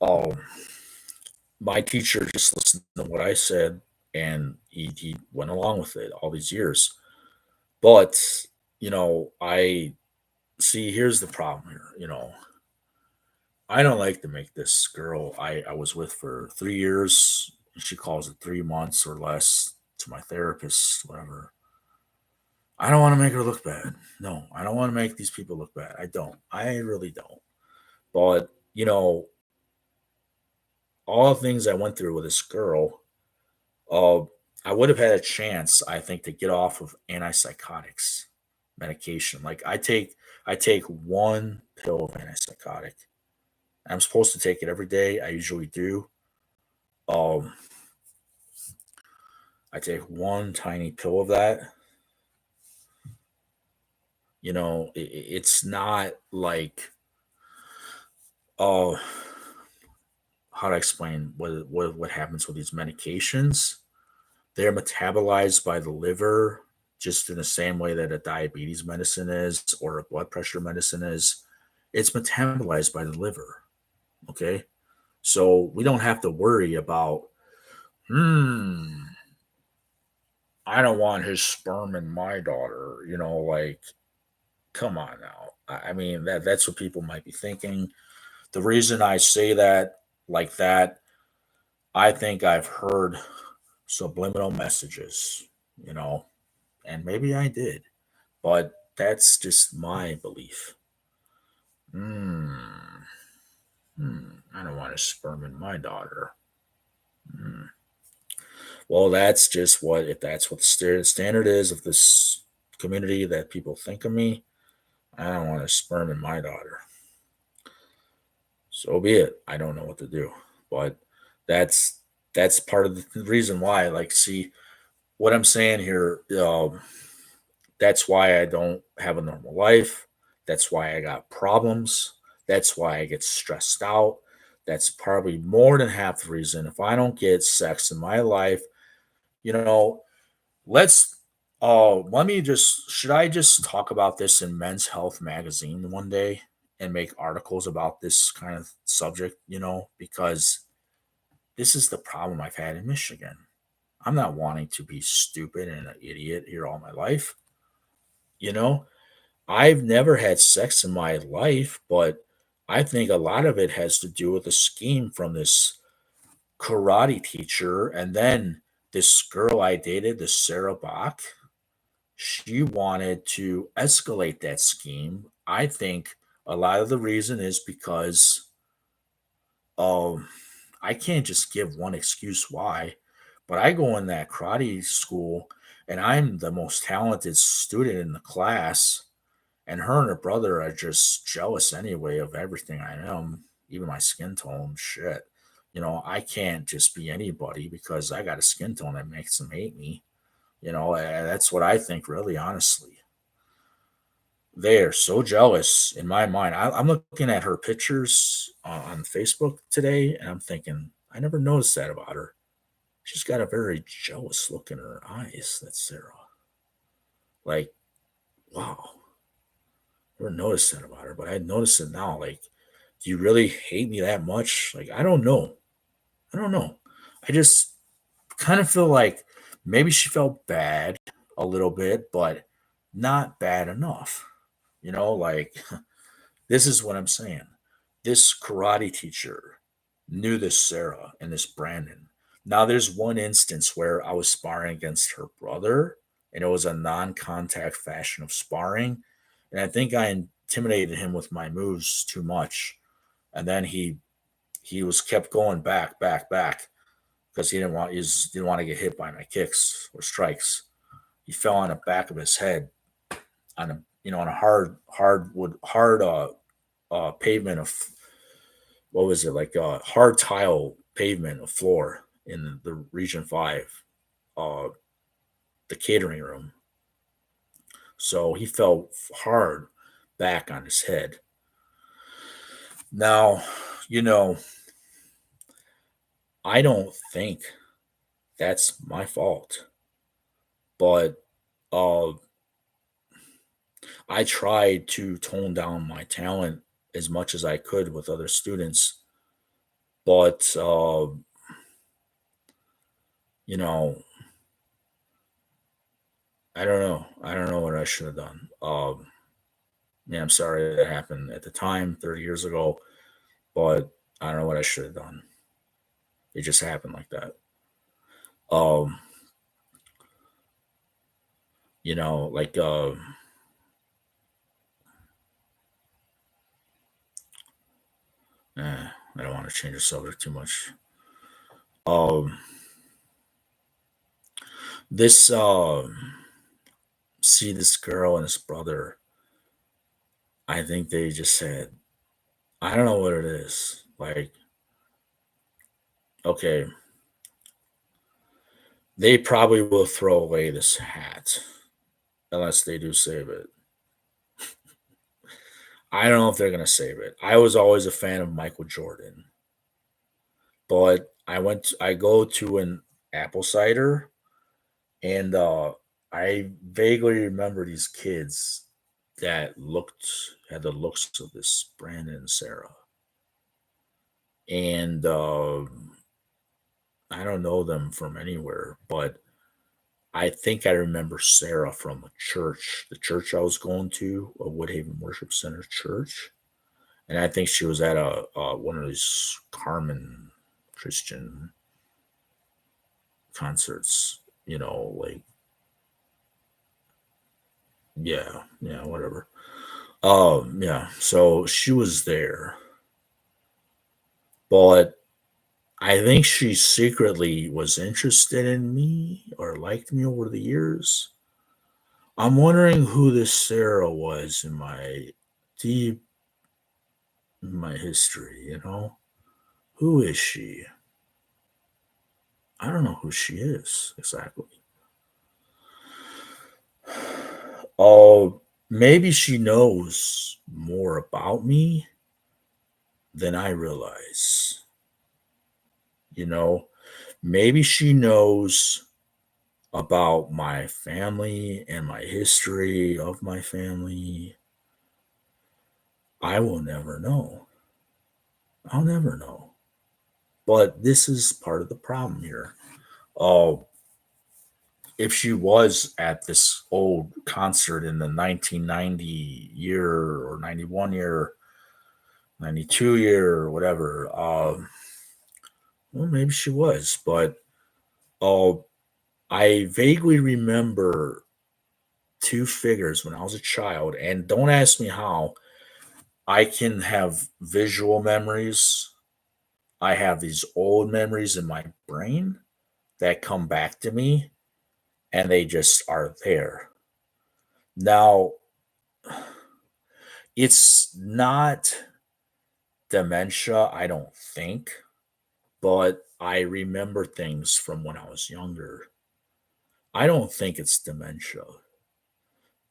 um, my teacher just listened to what I said and he went along with it all these years. But, I see, here's the problem here. I don't like to make this girl I was with for 3 years. She calls it 3 months or less to my therapist, whatever. I don't want to make her look bad. No, I don't want to make these people look bad. I don't. I really don't. But, all the things I went through with this girl, uh, I would have had a chance, I think, to get off of antipsychotics medication. Like I take one pill of antipsychotic. I'm supposed to take it every day. I usually do. Um, I take one tiny pill of that. It's not like, oh, how to explain what happens with these medications. They're metabolized by the liver just in the same way that a diabetes medicine is or a blood pressure medicine is. It's metabolized by the liver. Okay. So we don't have to worry about, hmm, I don't want his sperm in my daughter. Like, come on now. I mean, that's what people might be thinking. The reason I say that like that, I think I've heard subliminal messages, you know, and maybe I did, but that's just my belief. Hmm. I don't want a sperm in my daughter. Hmm. Well, that's just what, if that's what the standard is of this community that people think of me, I don't want a sperm in my daughter. So be it. I don't know what to do, but that's That's part of the reason why. Like, see what I'm saying here. That's why I don't have a normal life. That's why I got problems. That's why I get stressed out. That's probably more than half the reason. If I don't get sex in my life, you know, let's let me just should I just talk about this in Men's Health magazine one day and make articles about this kind of subject, because this is the problem I've had in Michigan. I'm not wanting to be stupid and an idiot here all my life. You know, I've never had sex in my life, but I think a lot of it has to do with a scheme from this karate teacher. And then this girl I dated, this Sarah Bach, she wanted to escalate that scheme. I think a lot of the reason is because um, I can't just give one excuse why, but I go in that karate school and I'm the most talented student in the class, and her and her brother are just jealous anyway of everything I am, even my skin tone. Shit. I can't just be anybody because I got a skin tone that makes them hate me. That's what I think, really, honestly. They are so jealous in my mind. I'm looking at her pictures on Facebook today, and I'm thinking, I never noticed that about her. She's got a very jealous look in her eyes. That's Sarah. Like, wow, never noticed that about her, but I noticed it now. Like, do you really hate me that much? Like, I don't know. I don't know. I just kind of feel like maybe she felt bad a little bit, but not bad enough. Like, this is what I'm saying. This karate teacher knew this Sarah and this Brandon. Now, there's one instance where I was sparring against her brother, and it was a non contact fashion of sparring. And I think I intimidated him with my moves too much. And then he was kept going back, back, back because he didn't want to get hit by my kicks or strikes. He fell on the back of his head on a hard pavement of what was it, like a hard tile pavement of floor in the Region Five, uh, the catering room. So he fell hard back on his head. Now, you know, I don't think that's my fault, but uh, I tried to tone down my talent as much as I could with other students, but you know, I don't know. I don't know what I should have done. Yeah, I'm sorry that happened at the time, 30 years ago, but I don't know what I should have done. It just happened like that. Um, like I don't want to change the subject too much. Um, this see this girl and this brother. I think they just said, I don't know what it is. Like, okay, they probably will throw away this hat unless they do save it. I don't know if they're gonna save it. I was always a fan of Michael Jordan, but I go to an apple cider, and I vaguely remember these kids that had the looks of this Brandon and Sarah, and I don't know them from anywhere, but I think I remember Sarah from a church, the church I was going to, a Woodhaven Worship Center church, and I think she was at a one of these Carmen Christian concerts. Like, yeah, yeah, whatever. Yeah. So she was there, but I think she secretly was interested in me or liked me over the years. I'm wondering who this Sarah was deep in my history. Who is she? I don't know who she is exactly. Oh, maybe she knows more about me than I realize. You know, maybe she knows about my family and my history of my family. I will never know. I'll never know. But this is part of the problem here. Oh, if she was at this old concert in the 1990 year or 91 year, 92 year or whatever, well, maybe she was. But uh, I vaguely remember two figures when I was a child. And don't ask me how. I can have visual memories. I have these old memories in my brain that come back to me and they just are there. Now, it's not dementia, I don't think, but I remember things from when I was younger. I don't think it's dementia,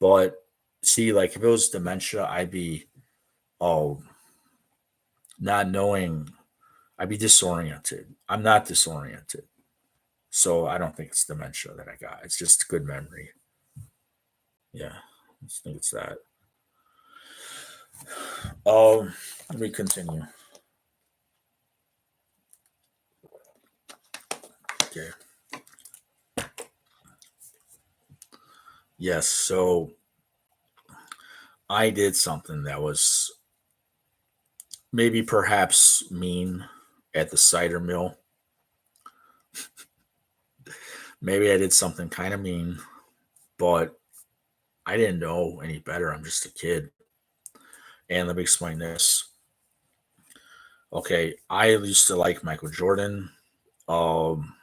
but see, like if it was dementia, I'd be oh not knowing, I'd be disoriented. I'm not disoriented, so I don't think it's dementia that I got. It's just good memory. Yeah, I just think it's that. Let me continue. Okay. Yes. So I did something that was maybe perhaps mean at the cider mill. Maybe I did something kind of mean, but I didn't know any better. I'm just a kid. And let me explain this. Okay, I used to like Michael Jordan. Um,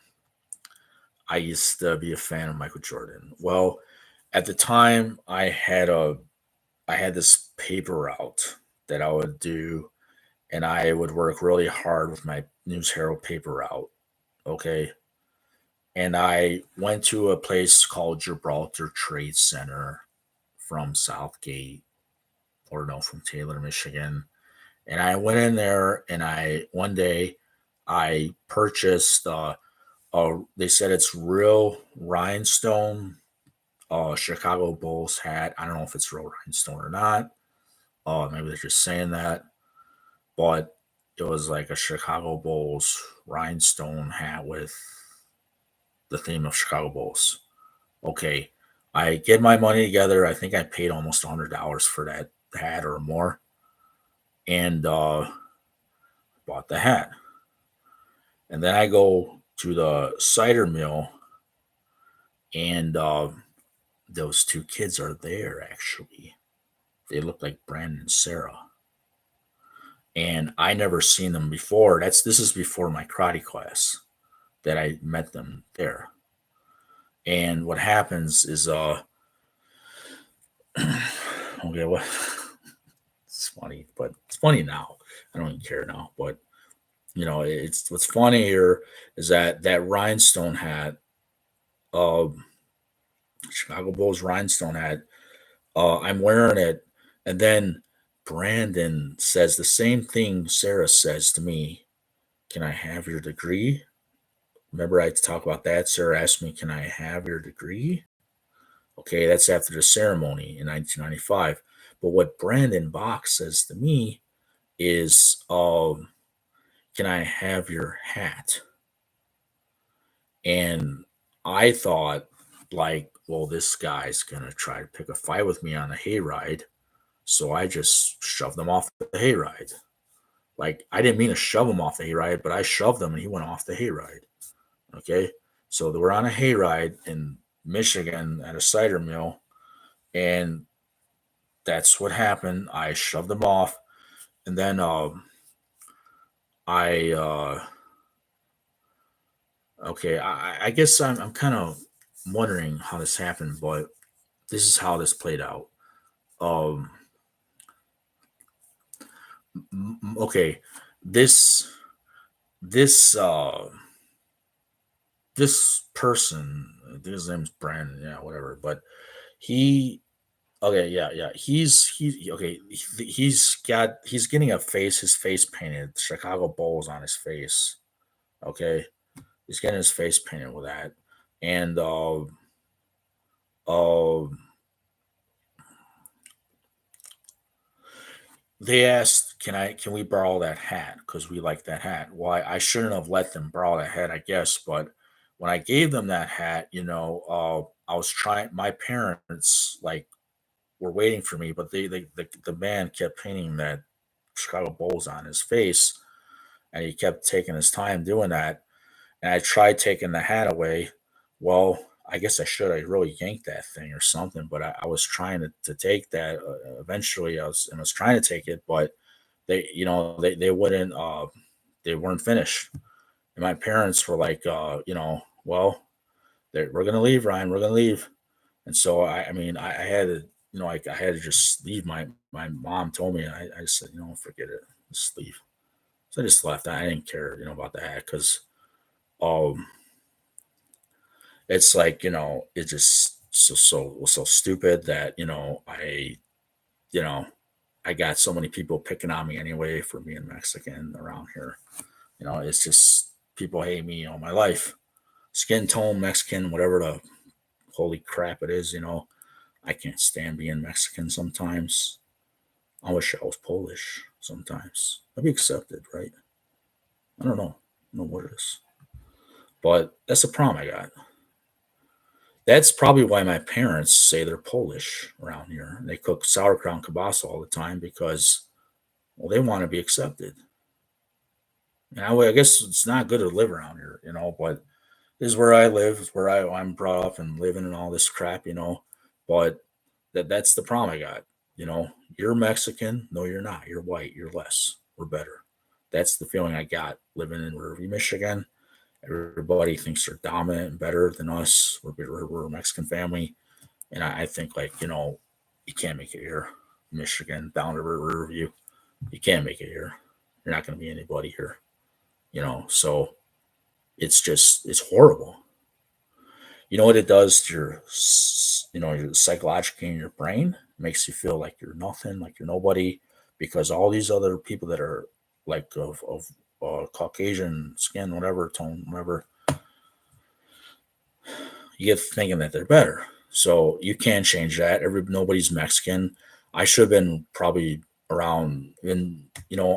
I used to be a fan of Michael Jordan. Well, at the time, I had this paper route that I would do, and I would work really hard with my News Herald paper route. Okay, and I went to a place called Gibraltar Trade Center from Southgate, or no, from Taylor, Michigan. And I went in there, and I one day I purchased. They said it's real rhinestone Chicago Bulls hat. I don't know if it's real rhinestone or not. Maybe they're just saying that, but it was like a Chicago Bulls rhinestone hat with the theme of Chicago Bulls. Okay, I get my money together. I think I paid almost $100 for that hat or more, and bought the hat. And then I go to the cider mill, and those two kids are there. Actually, they look like Brandon and Sarah, and I never seen them before. This is before my karate class that I met them there. And what happens is, okay, what? It's funny, but it's funny now. I don't even care now, but it's what's funny here is that rhinestone hat, um, Chicago Bulls rhinestone hat. I'm wearing it, and then Brandon says the same thing Sarah says to me. Can I have your degree? Remember, I talked about that. Sarah asked me, "Can I have your degree?" Okay, that's after the ceremony in 1995. But what Brandon Bach says to me is, "Can I have your hat?" And I thought, like, well, this guy's gonna try to pick a fight with me on a hayride. So I just shoved him off the hayride. Like, I didn't mean to shove him off the hayride, but I shoved him and he went off the hayride. Okay. So they were on a hayride in Michigan at a cider mill, and that's what happened. I shoved him off, and then I okay, I guess I'm kind of wondering how this happened, but this is how this played out. Um, okay, this this this person, I think his name's Brandon, yeah, whatever. But he, okay, yeah, yeah, he's okay. He's getting his face painted. Chicago Bulls on his face. Okay, he's getting his face painted with that, and uh, they asked, can we borrow that hat because we like that hat. Well, I shouldn't have let them borrow that hat, I guess, but when I gave them that hat, I was trying. My parents like were waiting for me, but the man kept painting that Chicago Bulls on his face, and he kept taking his time doing that. And I tried taking the hat away. Well, I guess I should. I really yanked that thing or something, but I was trying to take that. Eventually, I was trying to take it, but they wouldn't. They weren't finished. And my parents were like, well, we're gonna leave, Ryan. We're gonna leave. And so I mean, I had to, I had to just leave. My mom told me, and I said, forget it, just leave. So I just left. I didn't care, about the hat because um, it's like it's just so stupid that you know I got so many people picking on me anyway for being Mexican around here. It's just people hate me all my life. Skin tone, Mexican, whatever the holy crap it is. I can't stand being Mexican sometimes. I wish I was Polish sometimes. I'd be accepted, right? I don't know. I don't know what it is. But that's the problem I got. That's probably why my parents say they're Polish around here. They cook sauerkraut and kielbasa all the time because, well, they want to be accepted. I guess it's not good to live around here, but this is where I live, is where I'm brought up and living and all this crap. But that's the problem I got. You're Mexican. No, you're not. You're white. You're less. We're better. That's the feeling I got living in Riverview, Michigan. Everybody thinks they're dominant and better than us. We're a Mexican family. And I think, like, you can't make it here. Michigan, down to Riverview. You can't make it here. You're not going to be anybody here. So it's horrible. You know what it does to your psychologically in your brain? It makes you feel like you're nothing, like you're nobody, because all these other people that are like of Caucasian skin, whatever tone, whatever, you get thinking that they're better. So you can't change that. Nobody's Mexican. I should have been probably around. And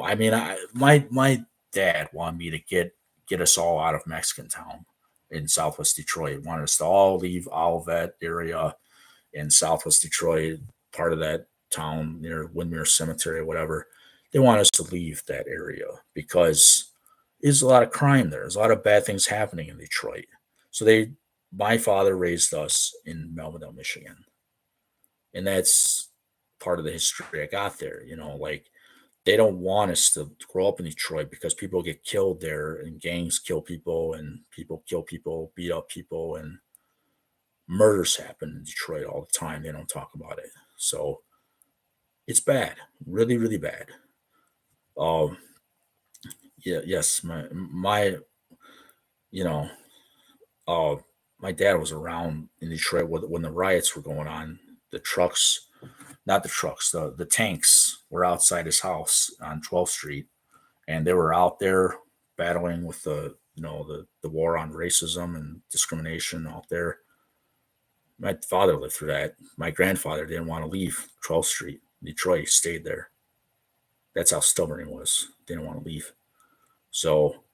I mean, my dad wanted me to get us all out of Mexican town in Southwest Detroit. He wanted us to all leave Olivet area in Southwest Detroit, part of that town near Windmere Cemetery or whatever. They want us to leave that area because there's a lot of crime there. There's a lot of bad things happening in Detroit. So my father raised us in Melvindale, Michigan, and that's part of the history I got there. Like they don't want us to grow up in Detroit because people get killed there and gangs kill people and people kill people, beat up people, and murders happen in Detroit all the time. They don't talk about it. So it's bad, really, really bad. Um, yeah, yes, you know, uh, my dad was around in Detroit when the riots were going on. The trucks, not the trucks, the tanks were outside his house on 12th Street, and they were out there battling with the war on racism and discrimination out there. My father lived through that. My grandfather didn't want to leave 12th Street, Detroit. He stayed there. That's how stubborn he was. Didn't want to leave. So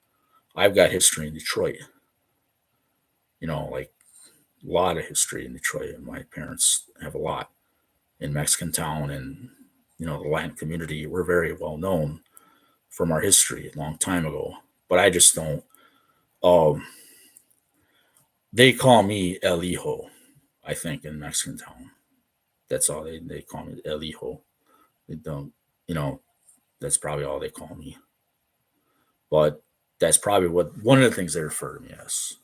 I've got history in Detroit. Like a lot of history in Detroit. And my parents have a lot in Mexican Town and the Latin community. We're very well known from our history a long time ago. But I just don't. Um, they call me El Hijo, I think, in Mexican Town. That's all they call me, El Hijo. They don't, you know, that's probably all they call me. But that's probably one of the things they refer to me as.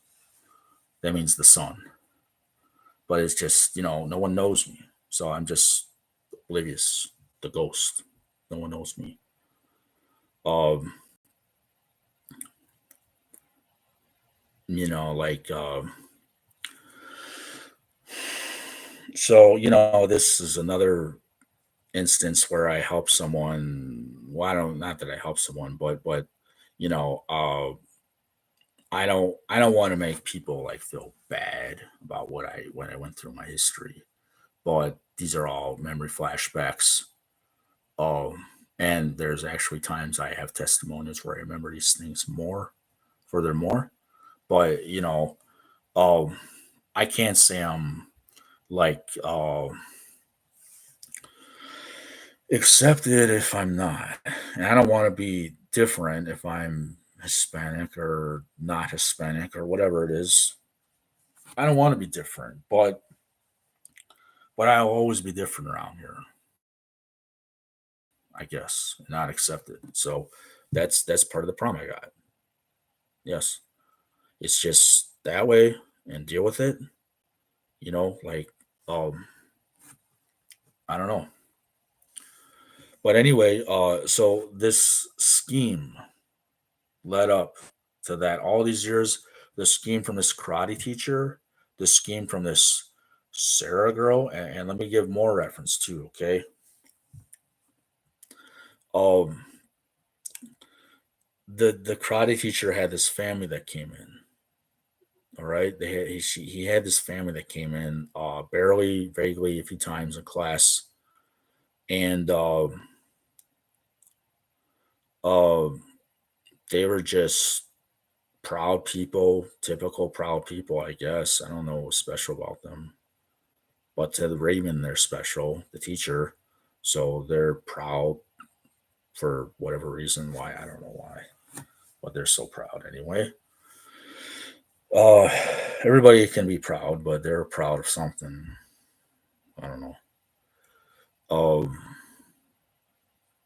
That means the son. But it's just, no one knows me. So I'm just oblivious, the ghost. No one knows me. Um, like so this is another instance where I help someone. Well, I don't, not that I help someone, but you know, I don't want to make people like feel bad about what I went through in my history. But these are all memory flashbacks. And there's actually times I have testimonials where I remember these things more, furthermore. But um, I can't say I'm like accepted if I'm not. And I don't want to be different if I'm Hispanic or not Hispanic or whatever it is. I don't want to be different, but I'll always be different around here, I guess, not accepted. So that's part of the problem I got. Yes. It's just that way and deal with it, like um I don't know. But anyway, so this scheme led up to that all these years, the scheme from this karate teacher, the scheme from this Sarah girl, and let me give more reference too, okay? Um the karate teacher had this family that came in. All right. He had this family that came in barely, vaguely a few times in class. And um they were just proud people, typical proud people, I guess. I don't know what's special about them. But to the Raven, they're special, the teacher. So they're proud for whatever reason. Why? I don't know why. But they're so proud anyway. Uh, Everybody can be proud, but they're proud of something. I don't know. Um,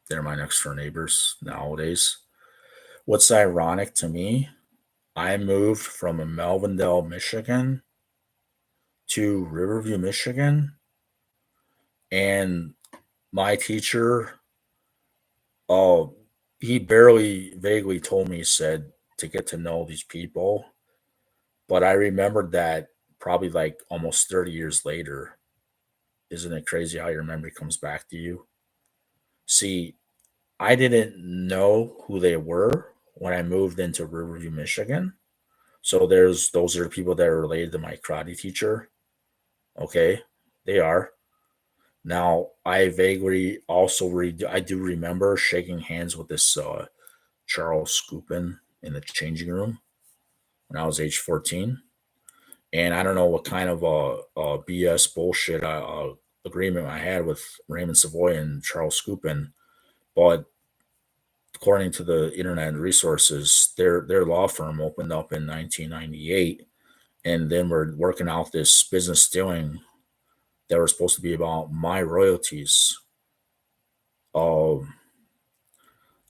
they're my next door neighbors nowadays. What's ironic to me, I moved from Melvindale, Michigan to Riverview, Michigan, and my teacher, oh, he barely vaguely told me, said to get to know these people, but I remembered that probably like almost 30 years later. Isn't it crazy how your memory comes back to you? See, I didn't know who they were when I moved into Riverview, Michigan. So those are the people that are related to my karate teacher. Okay, they are. Now I vaguely also I do remember shaking hands with this Charles Scoopin in the changing room when I was age 14. And I don't know what kind of BS bullshit agreement I had with Raymond Savoy and Charles Scoopin, but according to the internet resources, their law firm opened up in 1998, and then we're working out this business dealing that were supposed to be about my royalties. Um,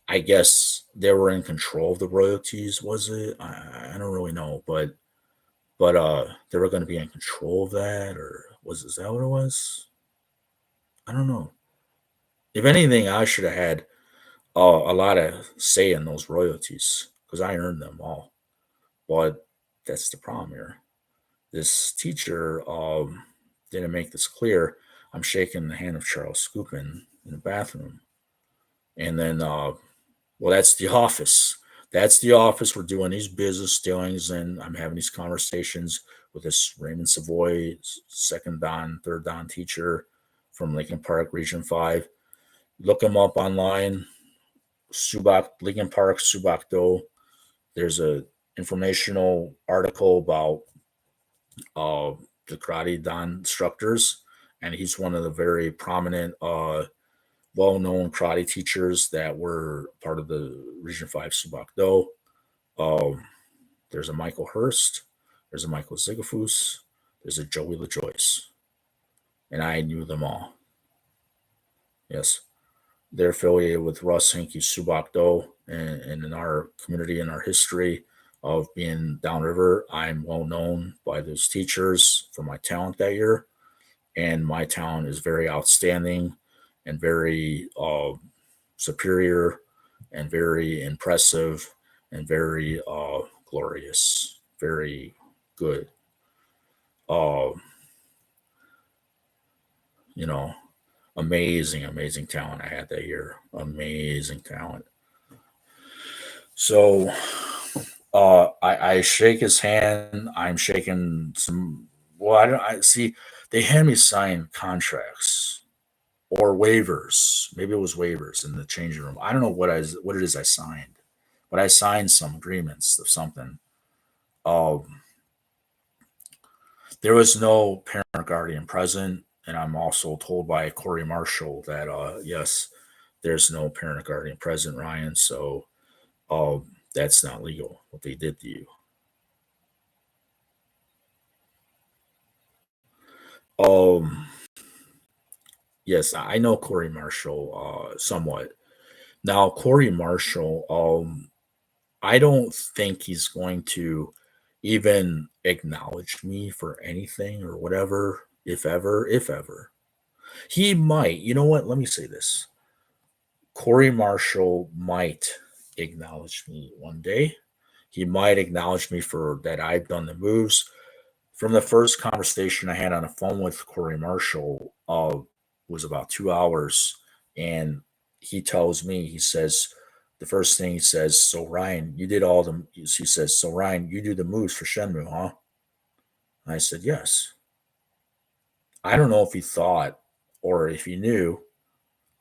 I guess they were in control of the royalties. Was it? I don't really know, but they were going to be in control of that, or was is that what it was? I don't know. If anything, I should have had a lot of say in those royalties because I earned them all. But that's the problem here. This teacher didn't make this clear. I'm shaking the hand of Charles Scoopin in the bathroom, and then well, that's the office. That's the office. We're doing these business dealings, and I'm having these conversations with this Raymond Savoy, second Dan, third Dan teacher from Lincoln Park, Region 5. Look him up online, Subak, Lincoln Park, Subakdo. There's a informational article about uh, the karate Dan instructors, and he's one of the very prominent, well-known karate teachers that were part of the Region 5 Subakdo. Um, there's a Michael Hurst, there's a Michael Zigafus, there's a Joey LaJoyce, and I knew them all. Yes, they're affiliated with Russ Hankey Subakdo, and in our community and our history of being downriver, I'm well known by those teachers for my talent that year, and my talent is very outstanding and very superior and very impressive and very glorious. very good. Uh, you know, amazing, amazing talent I had that year. Amazing talent. So I shake his hand. I'm shaking some. Well, I don't. I see. They had me sign contracts or waivers. Maybe it was waivers in the changing room. I don't know what it is I signed, but I signed some agreements of something. Um, there was no parent or guardian present, and I'm also told by Corey Marshall that yes, there's no parent or guardian present, Ryan. So that's not legal. What they did to you. Um, yes, I know Corey Marshall somewhat. Now, Corey Marshall, I don't think he's going to even acknowledge me for anything or whatever, if ever, if ever. He might. You know what? Let me say this. Corey Marshall might acknowledge me one day. He might acknowledge me for that I've done the moves. From the first conversation I had on the phone with Corey Marshall, was about 2 hours, and he tells me, he says, the first thing he says, "So Ryan, you did all the," he says, "So Ryan, you do the moves for Shenmue, huh?" And I said, "Yes." I don't know if he thought or if he knew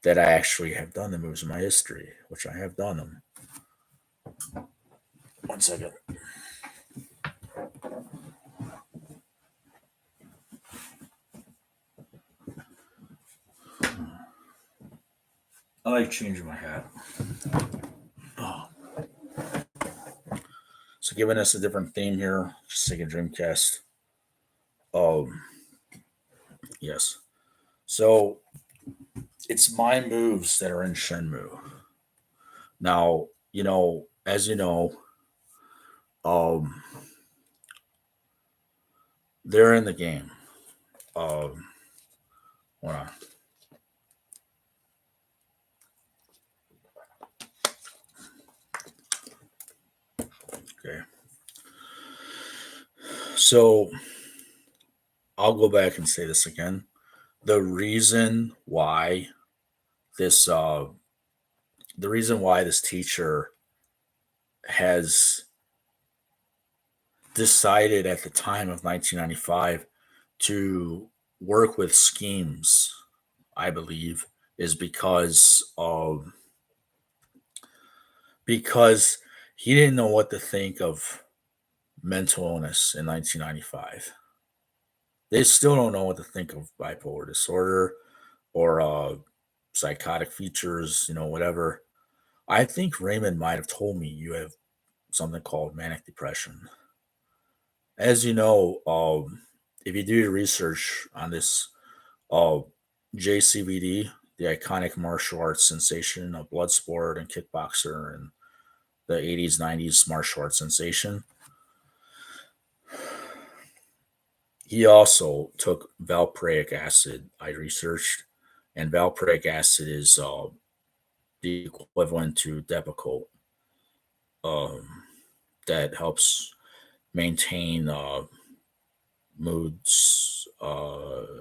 that I actually have done the moves in my history, which I have done them. One second. I like changing my hat. Oh. So giving us a different theme here, just like a Dreamcast. Um, yes. So it's my moves that are in Shenmue. Now, as you know, um, they're in the game. Um, hold on. Okay. So I'll go back and say this again. The reason why this, the reason why this teacher has decided at the time of 1995 to work with schemes, I believe, is because he didn't know what to think of mental illness in 1995. They still don't know what to think of bipolar disorder or psychotic features, whatever. I think Raymond might have told me you have something called manic depression. As you know, if you do your research on this, uh, JCVD, the iconic martial arts sensation of Bloodsport and Kickboxer and the 80s, 90s martial arts sensation, he also took valproic acid. I researched, and valproic acid is the equivalent to Depakote. Um, that helps maintain moods,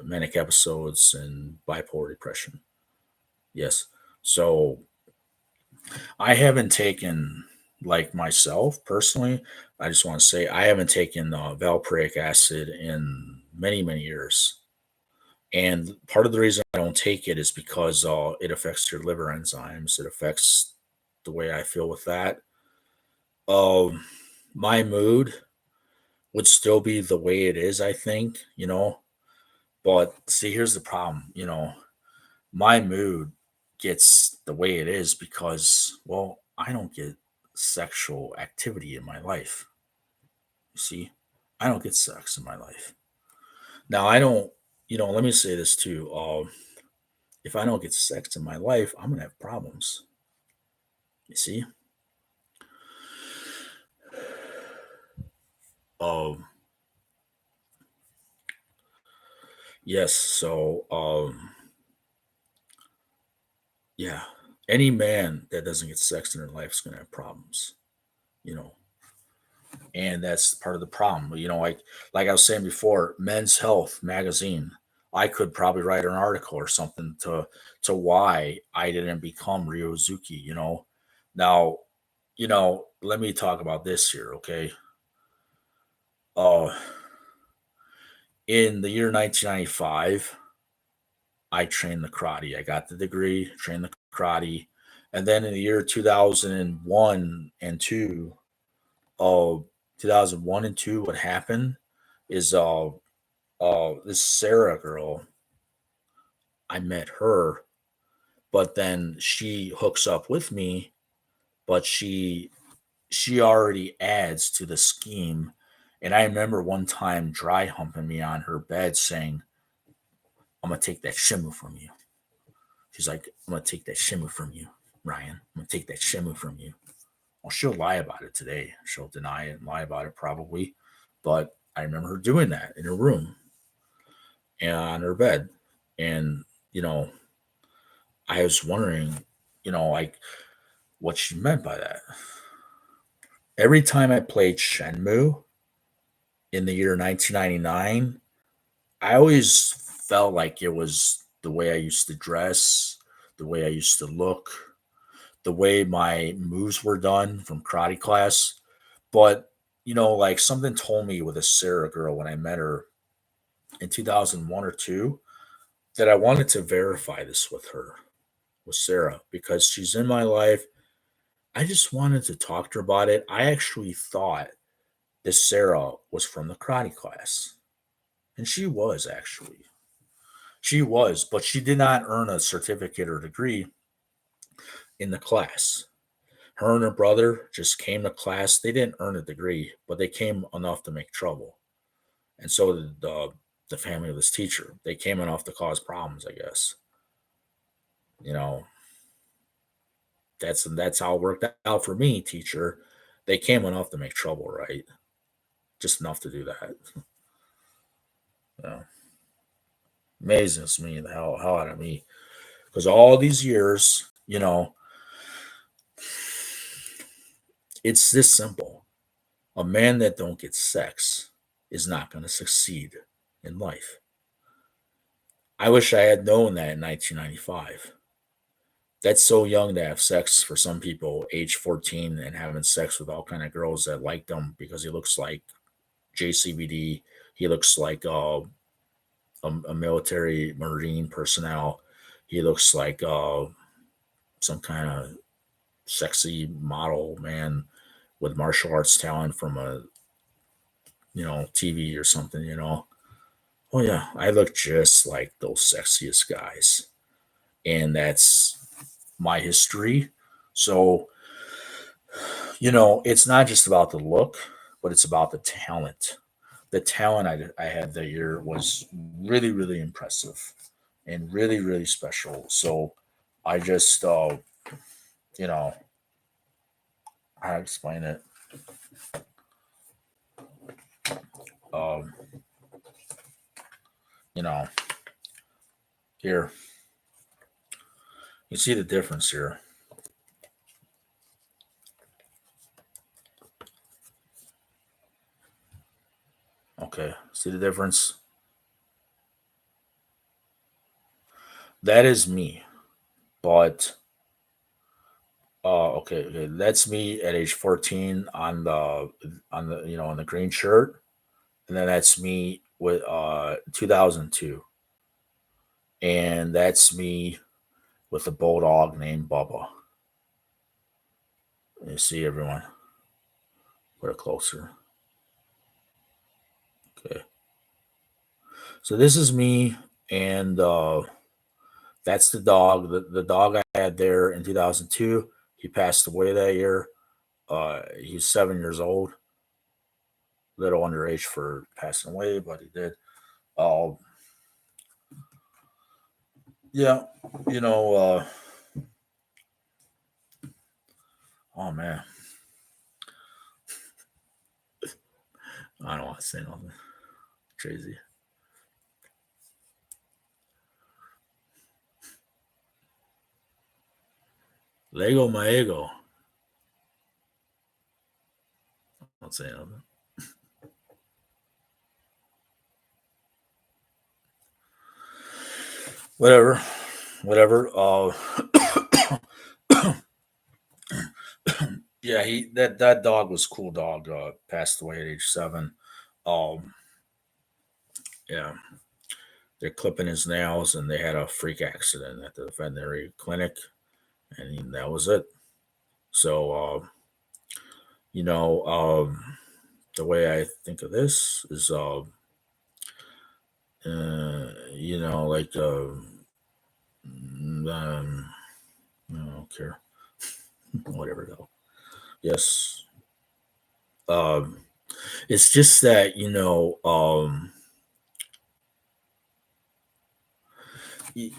manic episodes, and bipolar depression. Yes. So I haven't taken, like myself personally, I just want to say I haven't taken valproic acid in many, many years. And part of the reason I don't take it is because it affects your liver enzymes. It affects the way I feel with that. Um, my mood would still be the way it is, I think. But see, here's the problem. My mood gets the way it is because, well, I don't get sexual activity in my life. You see, I don't get sex in my life. Now, I don't, let me say this too. If I don't get sex in my life, I'm going to have problems. You see? Um, yes. So, yeah, any man that doesn't get sex in their life is going to have problems. You know, and that's part of the problem. Like I was saying before, Men's Health magazine. I could probably write an article or something to why I didn't become Ryozuki. Now, let me talk about this here, okay? Uh, in the year 1995, I trained the karate. I got the degree, trained the karate, and then in the year 2001 and two, uh, 2001 and two, what happened is this Sarah girl, I met her, but then she hooks up with me, but she already adds to the scheme. And I remember one time dry humping me on her bed saying, I'm gonna take that Shenmue from you. She's like, I'm gonna take that Shenmue from you, Ryan. I'm gonna take that Shenmue from you. Well, she'll lie about it today. She'll deny it and lie about it probably. But I remember her doing that in her room and on her bed. And, you know, I was wondering, like what she meant by that. Every time I played Shenmue in the year 1999, I always felt like it was the way I used to dress, the way I used to look, the way my moves were done from karate class. But, like something told me with a Sarah girl when I met her in 2001 or two that I wanted to verify this with her, with Sarah, because she's in my life. I just wanted to talk to her about it. I actually thought this Sarah was from the karate class. And she was actually. She was, but she did not earn a certificate or degree in the class. Her and her brother just came to class. They didn't earn a degree, but they came enough to make trouble. And so did the family of this teacher. They came enough to cause problems, I guess. You know, that's how it worked out for me, teacher. They came enough to make trouble, right? Just enough to do that. Yeah. Amazing to me, the hell out of me. Because all these years, it's this simple. A man that don't get sex is not going to succeed in life. I wish I had known that in 1995. That's so young to have sex for some people, age 14, and having sex with all kind of girls that like them because he looks like JCVD. He looks like a military marine personnel. He looks like some kind of sexy model man with martial arts talent from a TV or something. Oh yeah, I look just like those sexiest guys, and that's my history. So it's not just about the look, but it's about the talent. The talent I had that year was really, really impressive and really, really special. So I just, you know, how to explain it. Um, you know, Here, you see the difference here. Okay, see the difference? That is me. But okay, that's me at age 14 on the green shirt, and then that's me with 2002, and that's me with a bulldog named Bubba. You see everyone, put it closer. Okay, so this is me, and that's the dog. The dog I had there in 2002. He passed away that year. He's 7 years old, little underage for passing away, but he did. Uh, yeah, you know. Oh man, I don't want to say nothing crazy. Lego my ego. Don't say nothing. Whatever, whatever. Yeah, that dog was a cool dog. Passed away at age 7. Um, yeah, they're clipping his nails, and they had a freak accident at the veterinary clinic, and that was it. So, you know, the way I think of this is, like, I don't care, whatever though. Yes, um, it's just that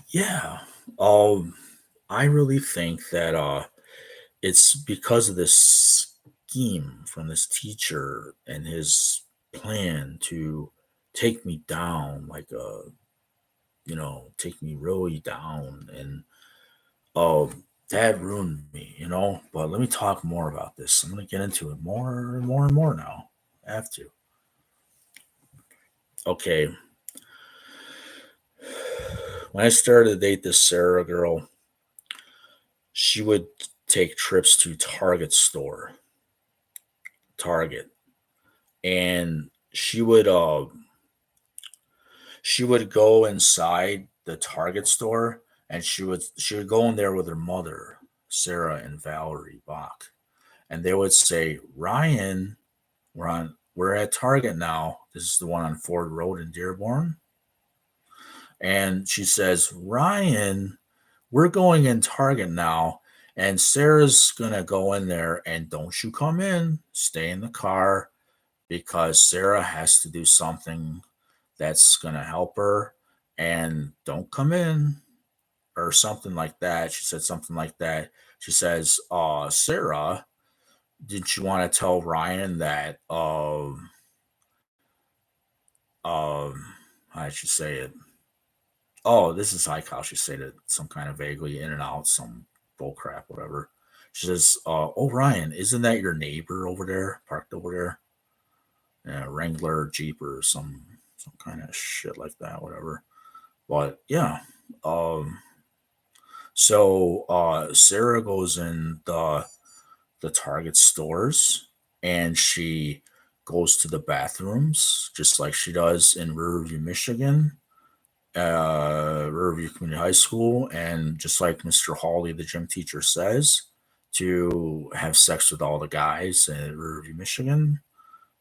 yeah, um, I really think that it's because of this scheme from this teacher and his plan to take me down, like take me really down, and that ruined me. But let me talk more about this. I'm gonna get into it more and more and more now. I have to. Okay, when I started to date this Sarah girl, she would take trips to Target, and she would go inside the Target store, and she would go in there with her mother, Sarah and Valerie Bach, and they would say, "Ryan, we're at Target now. This is the one on Ford Road in Dearborn." And she says, "Ryan, we're going in Target now, and Sarah's gonna go in there, and don't you come in. Stay in the car because Sarah has to do something that's gonna help her, and don't come in," or something like that. She said something like that. She says, "Sarah, didn't you want to tell Ryan that how did she say it? Oh, this is like how she said it, some kind of vaguely in and out, some bull crap, whatever." She says, "Oh, Ryan, isn't that your neighbor over there, parked over there? Yeah, Wrangler, Jeep, or some kind of shit like that, whatever." But yeah, um, so Sarah goes in the Target stores, and she goes to the bathrooms just like she does in Riverview, Michigan, Riverview Community High School, and just like Mr. Hawley, the gym teacher, says, to have sex with all the guys in Riverview, Michigan.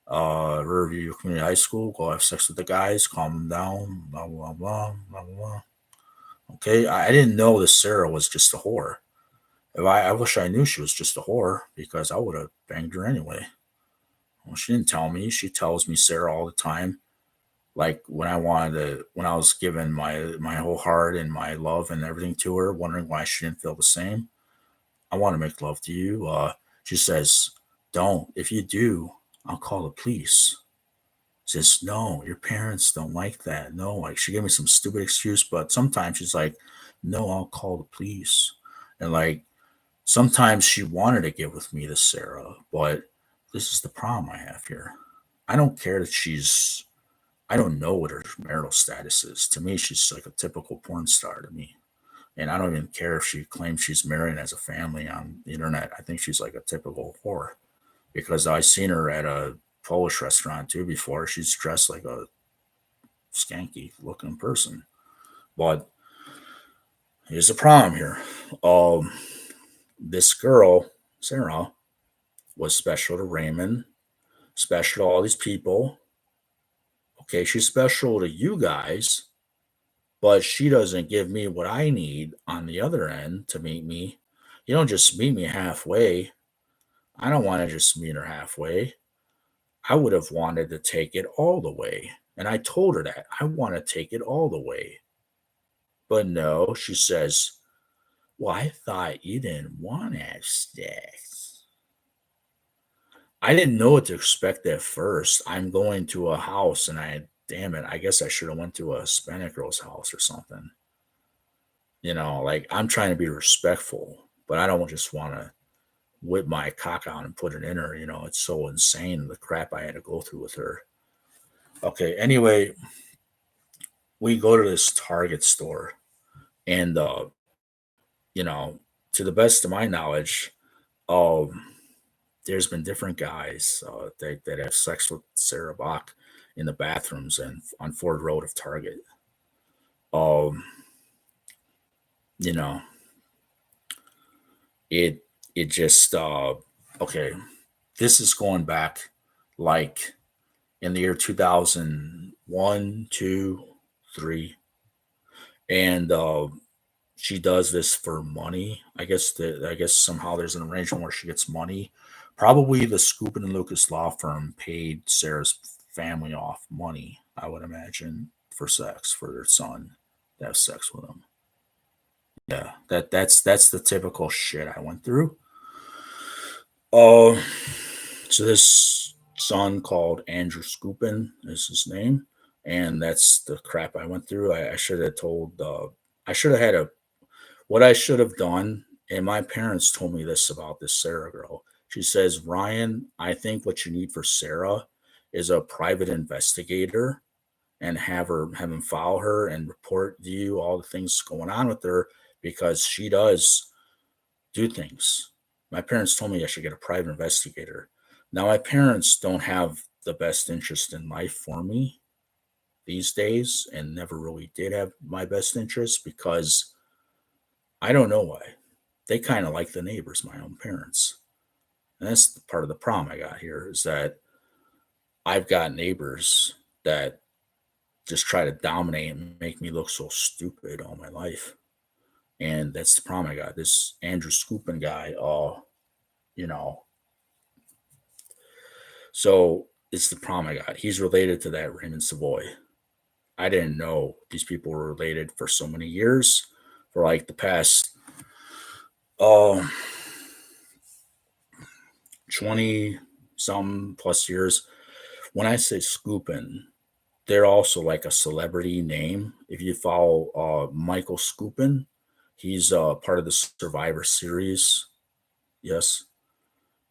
Riverview Community High School, go have sex with the guys, calm them down, blah, blah, blah, blah, blah, blah. Okay, I didn't know this Sarah was just a whore. If I wish I knew she was just a whore because I would have banged her anyway. Well, she didn't tell me. She tells me Sarah all the time. Like when I was giving my whole heart and my love and everything to her, wondering why she didn't feel the same. "I want to make love to you." She says, "Don't. If you do, I'll call the police." Says, "No, your parents don't like that. No," like she gave me some stupid excuse, but sometimes she's like, "No, I'll call the police." And like sometimes she wanted to get with me, this Sarah, but this is the problem I have here. I don't care that I don't know what her marital status is. To me, she's like a typical porn star to me. And I don't even care if she claims she's married and has a family on the internet. I think she's like a typical whore because I seen her at a Polish restaurant too before. She's dressed like a skanky looking person. But here's the problem here. Um, this girl, Sarah, was special to Raymond, special to all these people. Okay, she's special to you guys, but she doesn't give me what I need on the other end to meet me. You don't just meet me halfway. I don't want to just meet her halfway. I would have wanted to take it all the way. And I told her that I want to take it all the way. But no, she says, "Well, I thought you didn't want to have sex." I didn't know what to expect at first. I'm going to a house, and damn it, I guess I should have went to a Hispanic girl's house or something. Like I'm trying to be respectful, but I don't just want to, whip my cock out and put it in her. It's so insane the crap I had to go through with her. Okay, anyway, we go to this Target store, and you know, to the best of my knowledge, um, there's been different guys that have sex with Sarah Bach in the bathrooms and on Ford Road of Target. Um, you know, it it just okay. This is going back like in the year 2001, 2, 3, and she does this for money. I guess somehow there's an arrangement where she gets money. Probably the Scoopin and Lucas law firm paid Sarah's family off money, I would imagine, for sex for their son to have sex with him. Yeah, that's the typical shit I went through. Uh, so this son called Andrew Scoopin is his name, and that's the crap I went through. I should have told. I should have had a what I should have done, and my parents told me this about this Sarah girl. She says, Ryan, I think what you need for Sarah is a private investigator and have him follow her and report to you all the things going on with her because she does do things. My parents told me I should get a private investigator. Now, my parents don't have the best interest in life for me these days and never really did have my best interest because I don't know why. They kind of like the neighbors, my own parents. And that's the part of the problem I got here is that I've got neighbors that just try to dominate and make me look so stupid all my life. And that's the problem I got. This Andrew Scoopin guy, you know, so it's the problem I got. He's related to that Raymond Savoy. I didn't know these people were related for so many years, for like the past um 20 some plus years. When I say Scoopin, they're also like a celebrity name. If you follow Michael Scoopin, he's part of the Survivor series. Yes.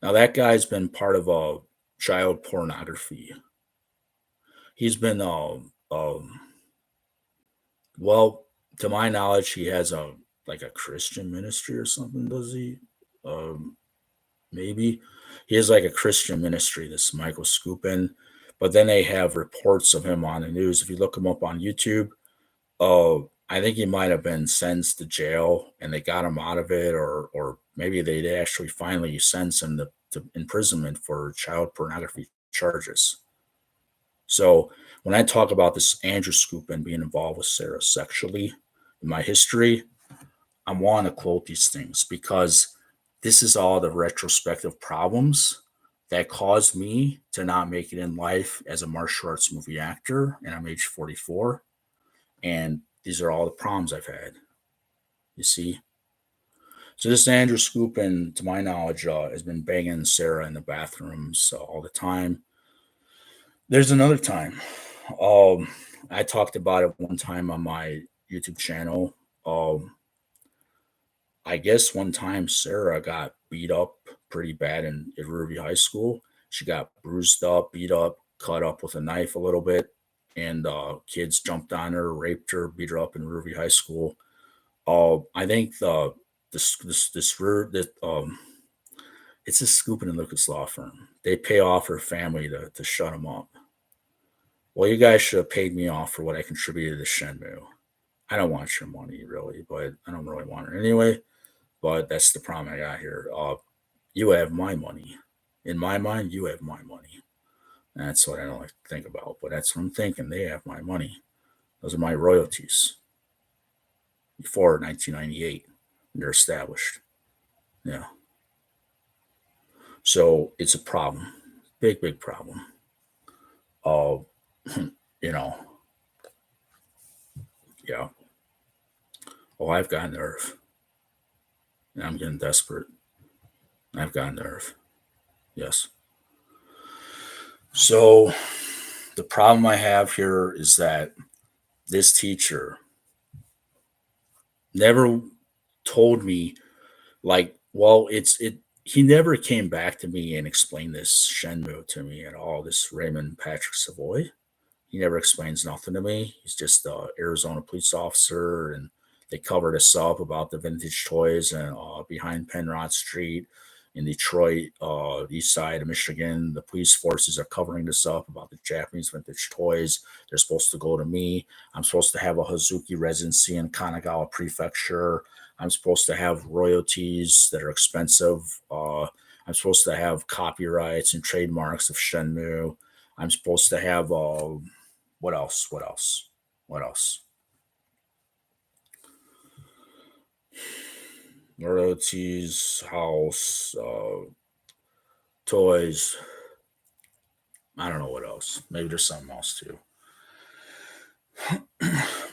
Now that guy's been part of child pornography. He's been well, to my knowledge, he has a like a Christian ministry or something. Does he? Um, maybe he has like a Christian ministry. This Michael Scoopin, but then they have reports of him on the news. If you look him up on YouTube, I think he might have been sentenced to jail, and they got him out of it, or maybe they did actually finally sentence him to imprisonment for child pornography charges. So when I talk about this Andrew Scoopin being involved with Sarah sexually in my history, I'm wanting to quote these things because this is all the retrospective problems that caused me to not make it in life as a martial arts movie actor, and I'm age 44. And these are all the problems I've had. You see? So this Andrew Scoopin, to my knowledge, has been banging Sarah in the bathrooms all the time. There's another time. Um, I talked about it one time on my YouTube channel. Um, I guess one time Sarah got beat up pretty bad in Ruby High School. She got bruised up, beat up, cut up with a knife a little bit, and kids jumped on her, raped her, beat her up in Ruby High School. I think the this that it's a Scoopin and Lucas law firm. They pay off her family to shut them up. Well, you guys should have paid me off for what I contributed to Shenmue. I don't want your money really, but I don't really want it anyway. But that's the problem I got here. You have my money. In my mind, you have my money. That's what I don't like to think about. But that's what I'm thinking. They have my money. Those are my royalties before 1998. They're established. Yeah. So it's a problem. Big, big problem. Uh, you know, yeah. Oh, I've got nerve. And I'm getting desperate. I've got nerve. Yes. So the problem I have here is that this teacher never told me like, well, he never came back to me and explained this Shenmue to me at all. This Raymond Patrick Savoy. He never explains nothing to me. He's just a Arizona police officer, and they covered us up about the vintage toys and behind Penrod Street in Detroit, east side of Michigan. The police forces are covering this up about the Japanese vintage toys. They're supposed to go to me. I'm supposed to have a Hazuki residency in Kanagawa Prefecture. I'm supposed to have royalties that are expensive. I'm supposed to have copyrights and trademarks of Shenmue. I'm supposed to have what else? What else? What else? Royalties, house, toys. I don't know what else. Maybe there's something else too.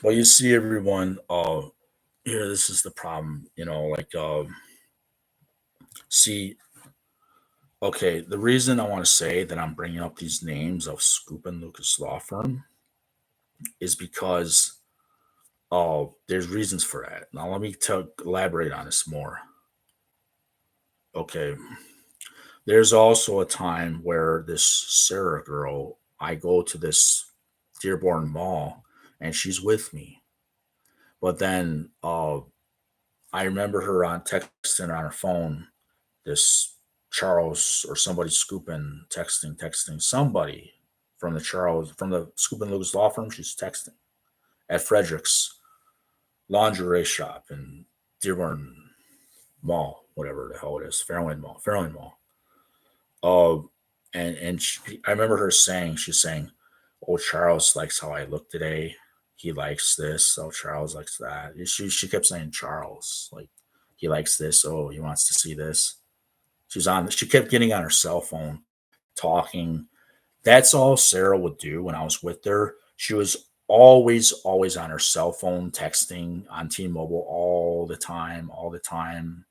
But you see, everyone. Here, this is the problem. Like, see, okay. The reason I want to say that I'm bringing up these names of Scoop and Lucas Law Firm is because there's reasons for that. Now, let me elaborate on this more. Okay, there's also a time where this Sarah girl, I go to this Dearborn Mall and she's with me. But then I remember her on texting on her phone, this Charles or somebody scooping, texting somebody from the Scoop and Lucas law firm. She's texting at Frederick's lingerie shop in Dearborn Mall, whatever the hell it is, Fairlane Mall, Fairlane Mall. Uh, I remember her saying, she's saying, "Oh, Charles likes how I look today. He likes this. Oh, Charles likes that." She kept saying Charles, like he likes this. Oh, he wants to see this. She kept getting on her cell phone, talking. That's all Sarah would do when I was with her. She was always on her cell phone, texting on T-Mobile all the time,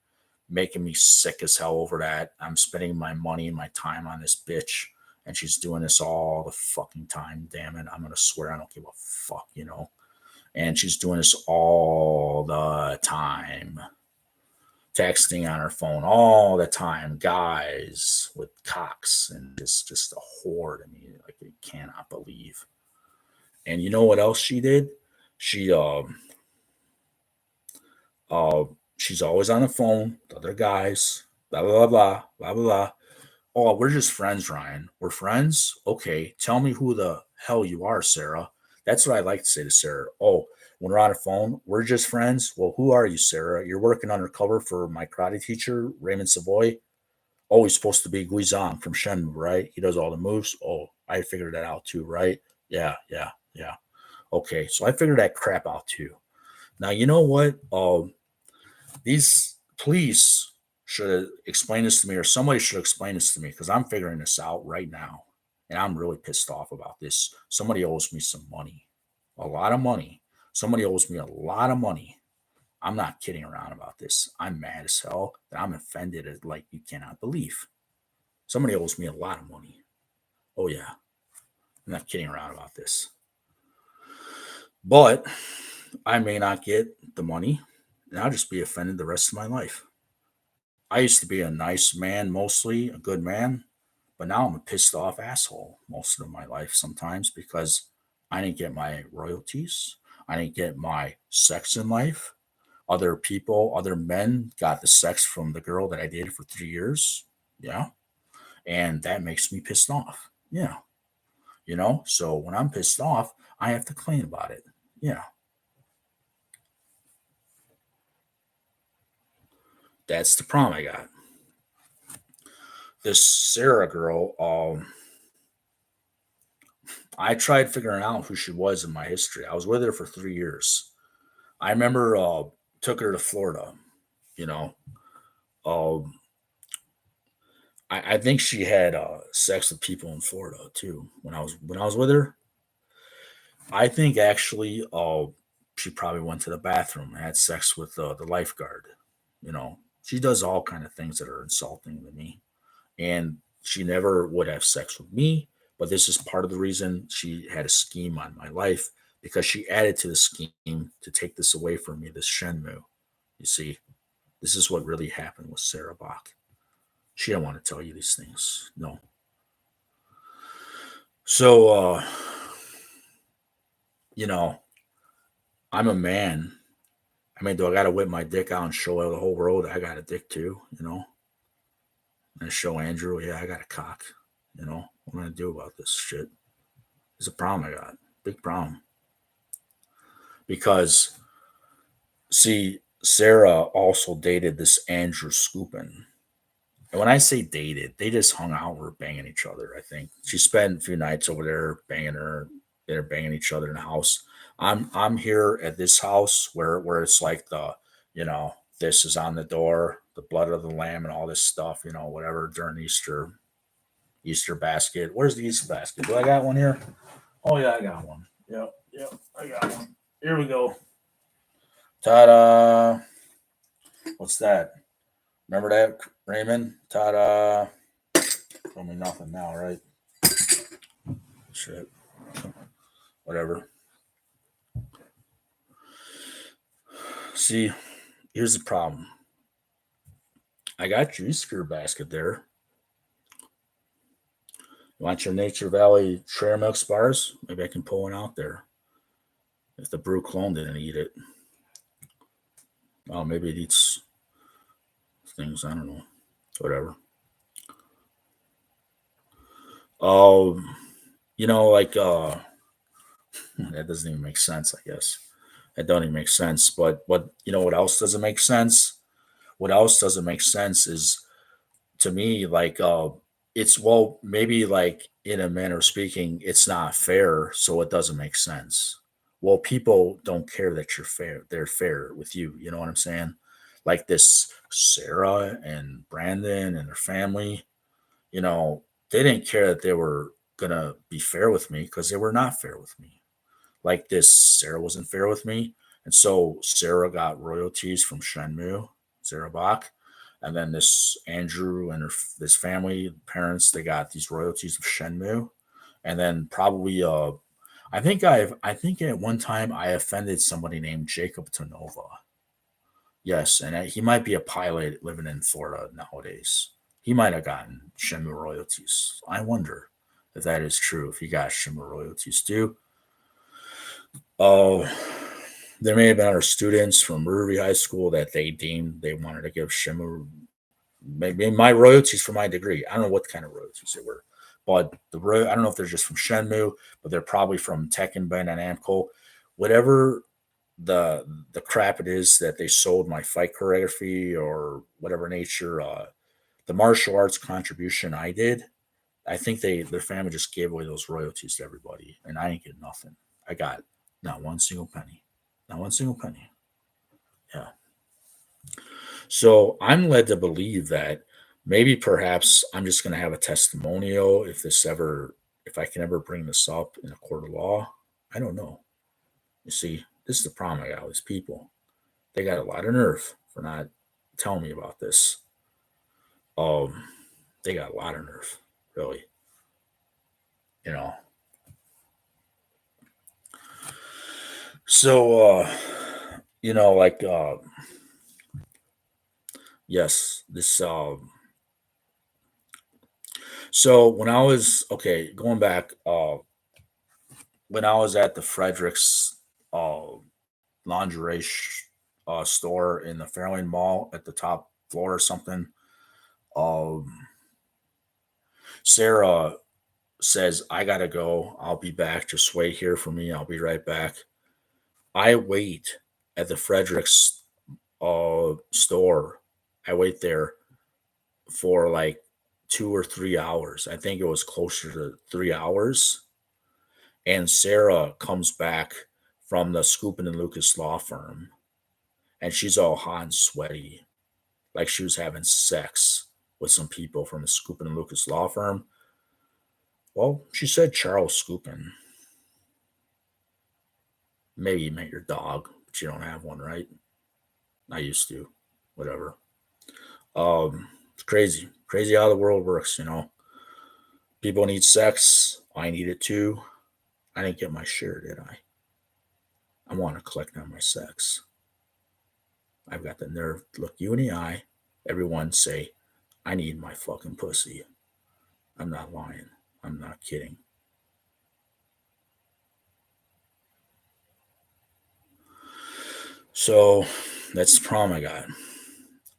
making me sick as hell over that. I'm spending my money and my time on this bitch, and she's doing this all the fucking time. Damn it. I'm gonna swear I don't give a fuck. And she's doing this all the time. Texting on her phone all the time, guys with cocks, and just a whore to me. Like I cannot believe. And you know what else she did? She uh she's always on the phone with other guys, blah blah blah blah blah blah blah. Oh, we're just friends, Ryan. We're friends? Okay. Tell me who the hell you are, Sarah. That's what I like to say to Sarah. Oh, when we're on the phone, we're just friends. Well, who are you, Sarah? You're working undercover for my karate teacher, Raymond Savoy. Oh, he's supposed to be Guizhang from Shenmue, right? He does all the moves. Oh, I figured that out too, right? Yeah, yeah, yeah. Okay, so I figured that crap out too. Now, you know what? These police should explain this to me, or somebody should explain this to me, because I'm figuring this out right now, and I'm really pissed off about this. Somebody owes me some money, a lot of money. Somebody owes me a lot of money. I'm not kidding around about this. I'm mad as hell, and I'm offended at like you cannot believe. Somebody owes me a lot of money. Oh yeah, I'm not kidding around about this. But I may not get the money, and I'll just be offended the rest of my life. I used to be a nice man, mostly a good man, but now I'm a pissed off asshole most of my life sometimes because I didn't get my royalties. I didn't get my sex in life. Other people, other men got the sex from the girl that I dated for 3 years. Yeah. And that makes me pissed off. Yeah. So when I'm pissed off, I have to complain about it. Yeah. That's the problem I got. This Sarah girl, I tried figuring out who she was in my history. I was with her for 3 years. I remember took her to Florida. You know, um, I think she had sex with people in Florida too when I was with her. I think actually, she probably went to the bathroom and had sex with the lifeguard. She does all kind of things that are insulting to me, and she never would have sex with me. But this is part of the reason she had a scheme on my life, because she added to the scheme to take this away from me. This Shenmue, you see, this is what really happened with Sarah Bach. She don't want to tell you these things. No. So, you know, I'm a man. I mean, do I got to whip my dick out and show the whole world I got a dick too? And show Andrew, yeah, I got a cock. What am I gonna do about this shit? It's a problem I got, big problem. Because see, Sarah also dated this Andrew Scoopin. And when I say dated, they just hung out, were banging each other. I think she spent a few nights over there banging her. They're banging each other in the house. I'm here at this house where it's like this is on the door, the blood of the lamb, and all this stuff. Whatever during Easter basket. Where's the Easter basket? Do I got one here? Oh yeah, I got one. Yep, yep, I got one. Here we go. Ta-da! What's that? Remember that, Raymond? Ta-da! Told me nothing now, right? Shit. Whatever. See, here's the problem. I got your Easter basket there. You want your Nature Valley Trail Mix bars? Maybe I can pull one out there. If the brew clone didn't eat it. Oh, maybe it eats things. I don't know. Whatever. Oh, like that doesn't even make sense, I guess. That don't even make sense. But what else doesn't make sense? What else doesn't make sense is, to me, like it's, well, maybe like in a manner of speaking, it's not fair, so it doesn't make sense. Well, people don't care that you're fair. They're fair with you. You know what I'm saying? Like this Sarah and Brandon and their family, they didn't care that they were gonna be fair with me because they were not fair with me. Like this, Sarah wasn't fair with me, and so Sarah got royalties from Shenmue, Sarah Bach, and then this Andrew and this family parents, they got these royalties of Shenmue, and then probably I think at one time I offended somebody named Jacob Tonova. Yes, and he might be a pilot living in Florida nowadays. He might have gotten Shenmue royalties. I wonder if that is true. If he got Shenmue royalties too. Oh, there may have been other students from Ruby High School that they deemed they wanted to give Shenmue maybe my royalties for my degree. I don't know what kind of royalties they were, but I don't know if they're just from Shenmue, but they're probably from Tekken, Ben, and Amco. Whatever the crap it is that they sold my fight choreography or whatever nature, the martial arts contribution I did, I think their family just gave away those royalties to everybody, and I didn't get nothing. I got not one single penny, not one single penny. Yeah. So I'm led to believe that maybe perhaps I'm just going to have a testimonial if I can ever bring this up in a court of law. I don't know. You see, this is the problem I got with these people. They got a lot of nerve for not telling me about this. Um, they got a lot of nerve, really. You know. So, like, yes, this. So when I was okay, going back, when I was at the Fredericks uh, lingerie store in the Fairlane Mall at the top floor or something, um, Sarah says, I gotta go. I'll be back. Just wait here for me. I'll be right back. I wait at the Fredericks store. I wait there for like 2 or 3 hours. I think it was closer to 3 hours. And Sarah comes back from the Scoopin and Lucas law firm, and she's all hot and sweaty, like she was having sex with some people from the Scoopin and Lucas law firm. Well, she said Charles Scoopin. Maybe you meant your dog, but you don't have one, right? I used to. Whatever. It's crazy. Crazy how the world works. People need sex. I need it too. I didn't get my share, did I? I want to collect on my sex. I've got the nerve to look you in the eye, everyone say, I need my fucking pussy. I'm not lying. I'm not kidding. So that's the problem I got.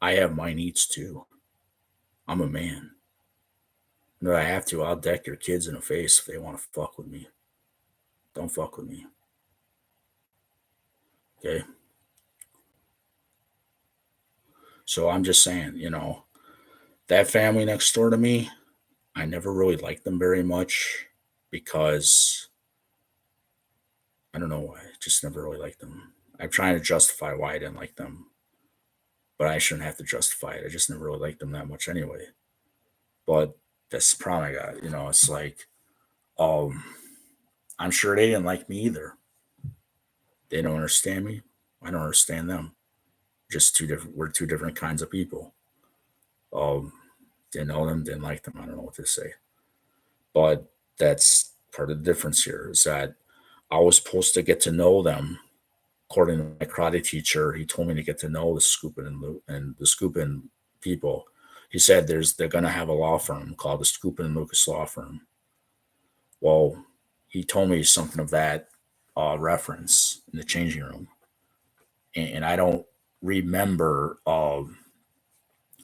I have my needs too. I'm a man. And if I have to, I'll deck your kids in the face if they want to fuck with me. Don't fuck with me. Okay. So I'm just saying, that family next door to me, I never really liked them very much because I don't know why. I just never really liked them. I'm trying to justify why I didn't like them, but I shouldn't have to justify it. I just never really liked them that much anyway. But that's the problem I got. It's like, um, I'm sure they didn't like me either. They don't understand me. I don't understand them. Just two different. We're two different kinds of people. Um, didn't know them, didn't like them. I don't know what to say. But that's part of the difference here is that I was supposed to get to know them. According to my karate teacher, he told me to get to know the Scoopin and the Scoopin people. He said they're gonna have a law firm called the Scoopin and Lucas Law Firm. Well, he told me something of that reference in the changing room, and I don't remember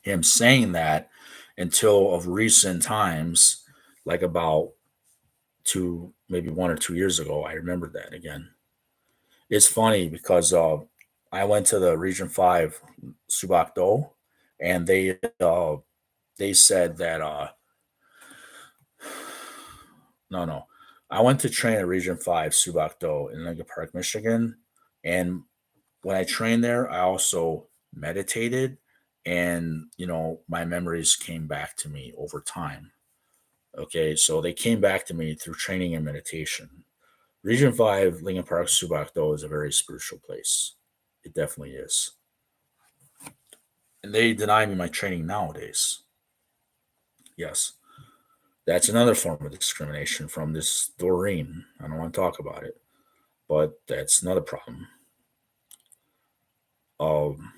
him saying that until of recent times, like about maybe 1 or 2 years ago. I remembered that again. It's funny because I went to the Region 5 Subak and they said that no, no, I went to train at Region 5 Subak in Lincoln Park, Michigan, and when I trained there, I also meditated, and my memories came back to me over time. Okay, so they came back to me through training and meditation. Region 5 Lincoln Park Subak is a very spiritual place. It definitely is. And they deny me my training nowadays. Yes. That's another form of discrimination from this Doreen. I don't want to talk about it, but that's another problem. Um,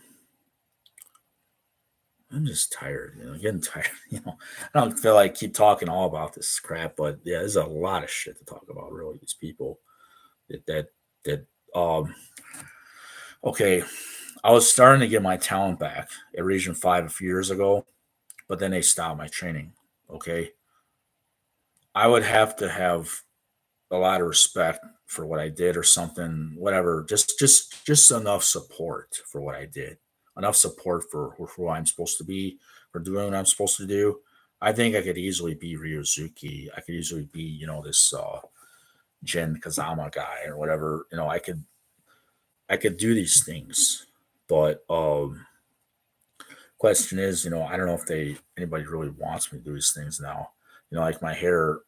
I'm just tired, getting tired. I don't feel like keep talking all about this crap, but yeah, there's a lot of shit to talk about. Really, these people that um. Okay, I was starting to get my talent back at Region 5 a few years ago, but then they stopped my training. Okay, I would have to have a lot of respect for what I did or something, whatever. Just enough support for what I did, enough support for who I'm supposed to be, for doing what I'm supposed to do. I think I could easily be Ryozuki. I could easily be, this Jin Kazama guy or whatever. I could do these things, but question is, I don't know if anybody really wants me to do these things now. Like my hair,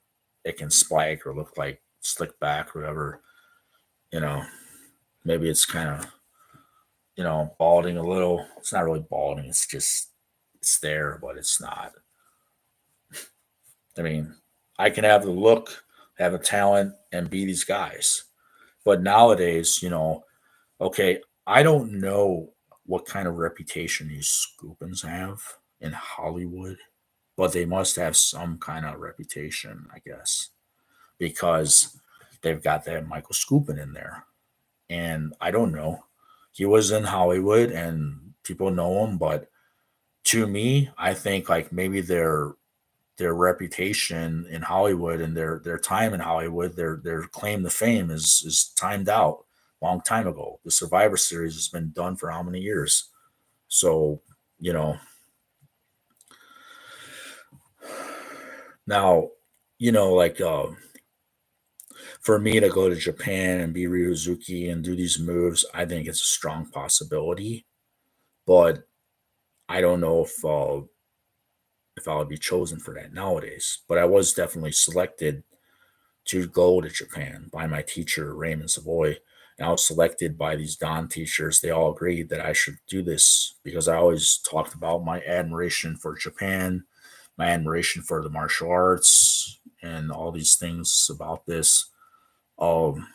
it can spike or look like slick back or whatever. You know, maybe it's kind of balding a little. It's not really balding. It's just it's there, but it's not. I mean, I can have the look, have a talent, and be these guys. But nowadays, okay, I don't know what kind of reputation these Scoopins have in Hollywood, but they must have some kind of reputation, I guess, because they've got that Michael Scoopin in there. And I don't know. He was in Hollywood and people know him, but to me, I think like maybe their reputation in Hollywood and their time in Hollywood, their claim to fame is timed out long time ago. The Survivor Series has been done for how many years? So, you know, now, like for me to go to Japan and be Ryuzuki and do these moves, I think it's a strong possibility. But I don't know if I would be chosen for that nowadays. But I was definitely selected to go to Japan by my teacher, Raymond Savoy. And I was selected by these Don teachers. They all agreed that I should do this because I always talked about my admiration for Japan, my admiration for the martial arts, and all these things about this. Um,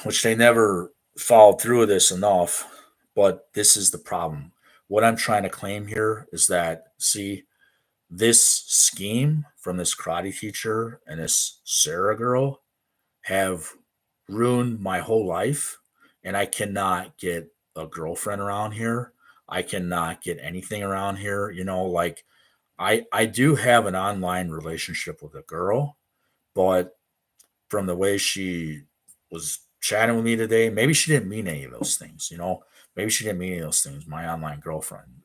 which they never followed through with this enough. But this is the problem. What I'm trying to claim here is that, see, this scheme from this karate teacher and this Sarah girl have ruined my whole life, and I cannot get a girlfriend around here. I cannot get anything around here. Like, I do have an online relationship with a girl, but from the way she was chatting with me today, maybe she didn't mean any of those things. Maybe she didn't mean any of those things. My online girlfriend,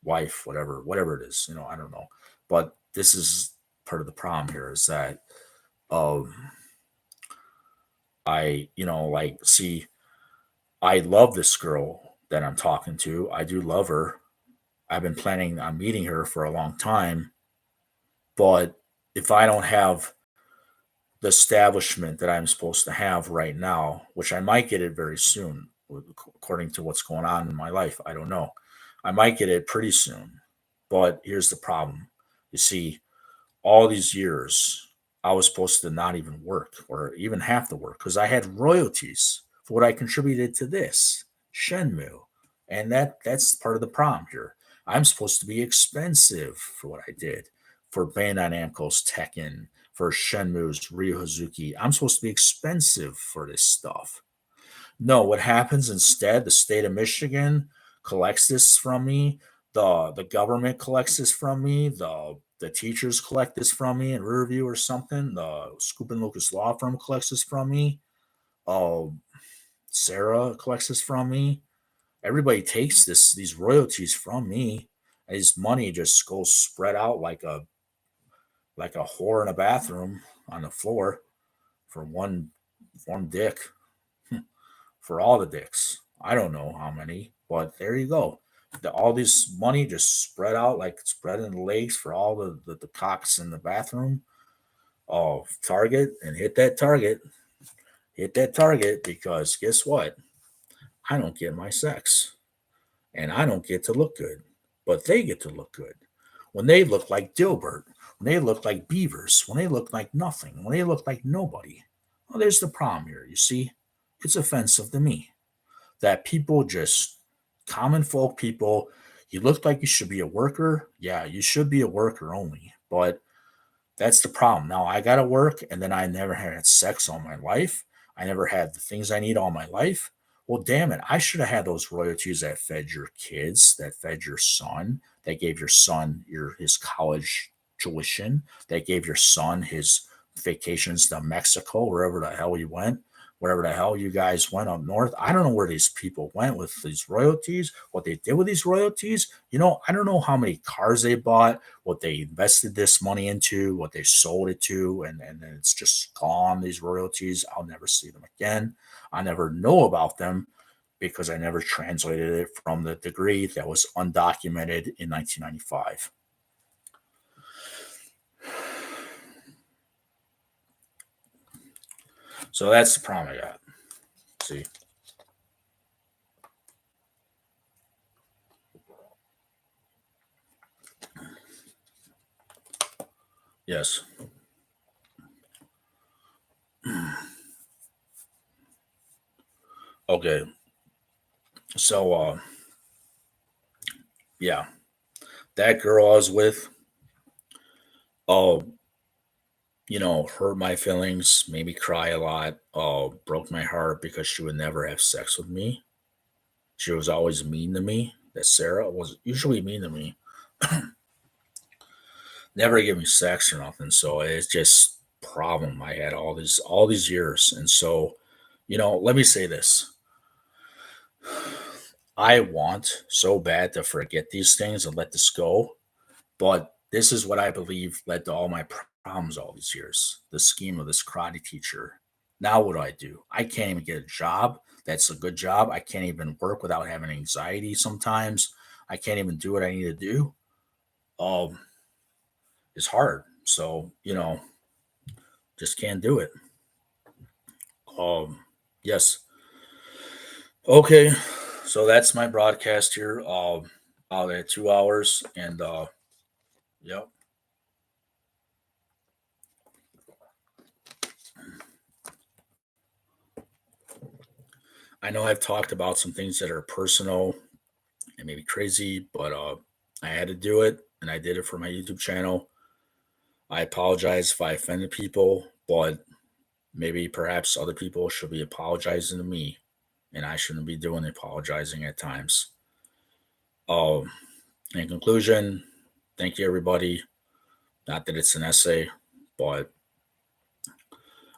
wife, whatever it is, I don't know. But this is part of the problem here is that um like, see, I love this girl that I'm talking to. I do love her. I've been planning on meeting her for a long time, but if I don't have the establishment that I'm supposed to have right now, which I might get it very soon, according to what's going on in my life. I don't know. I might get it pretty soon. But here's the problem. You see, all these years, I was supposed to not even work or even have to work because I had royalties for what I contributed to this Shenmue. And that's part of the problem here. I'm supposed to be expensive for what I did for Bandai Namco's Tekken, for Shenmue's Ryu Hazuki. I'm supposed to be expensive for this stuff. No, what happens instead, the state of Michigan collects this from me. The government collects this from me. The teachers collect this from me in Riverview or something. The Scoop and Lucas Law Firm collects this from me. Uh, Sarah collects this from me. Everybody takes these royalties from me. And his money just goes spread out like a whore in a bathroom on the floor for one dick. For all the dicks. I don't know how many, but there you go. All this money just spread out like spread in the legs for all the cocks in the bathroom. Oh, target and hit that target. Hit that target because guess what? I don't get my sex and I don't get to look good, but they get to look good. When they look like Dilbert, when they look like beavers, when they look like nothing, when they look like nobody. Well, there's the problem here. You see, it's offensive to me that people just common folk people, you look like you should be a worker. Yeah, you should be a worker only. But that's the problem. Now I gotta work and then I never had sex all my life. I never had the things I need all my life. Well, damn it. I should have had those royalties that fed your kids, that fed your son, that gave your son his college tuition, that gave your son his vacations to Mexico, wherever the hell he went, wherever the hell you guys went up north. I don't know where these people went with these royalties, what they did with these royalties. I don't know how many cars they bought, what they invested this money into, what they sold it to, and then it's just gone, these royalties. I'll never see them again. I never know about them because I never translated it from the degree that was undocumented in 1995. So that's the problem I got. See? Yes. Okay. So, yeah, that girl I was with, oh, hurt my feelings, made me cry a lot, broke my heart because she would never have sex with me. She was always mean to me. That Sarah was usually mean to me. Never give me sex or nothing. So it's just problem I had all these years. And so, let me say this. I want so bad to forget these things and let this go. But this is what I believe led to all my problems all these years. The scheme of this karate teacher. Now what do? I can't even get a job. That's a good job. I can't even work without having anxiety sometimes. I can't even do what I need to do. Um, it's hard. So, just can't do it. Yes. Okay. So that's my broadcast here. Out at 2 hours and yep. I know I've talked about some things that are personal and maybe crazy, but I had to do it, and I did it for my YouTube channel. I apologize if I offended people, but maybe perhaps other people should be apologizing to me, and I shouldn't be doing the apologizing at times. Um, in conclusion, thank you everybody. Not that it's an essay, but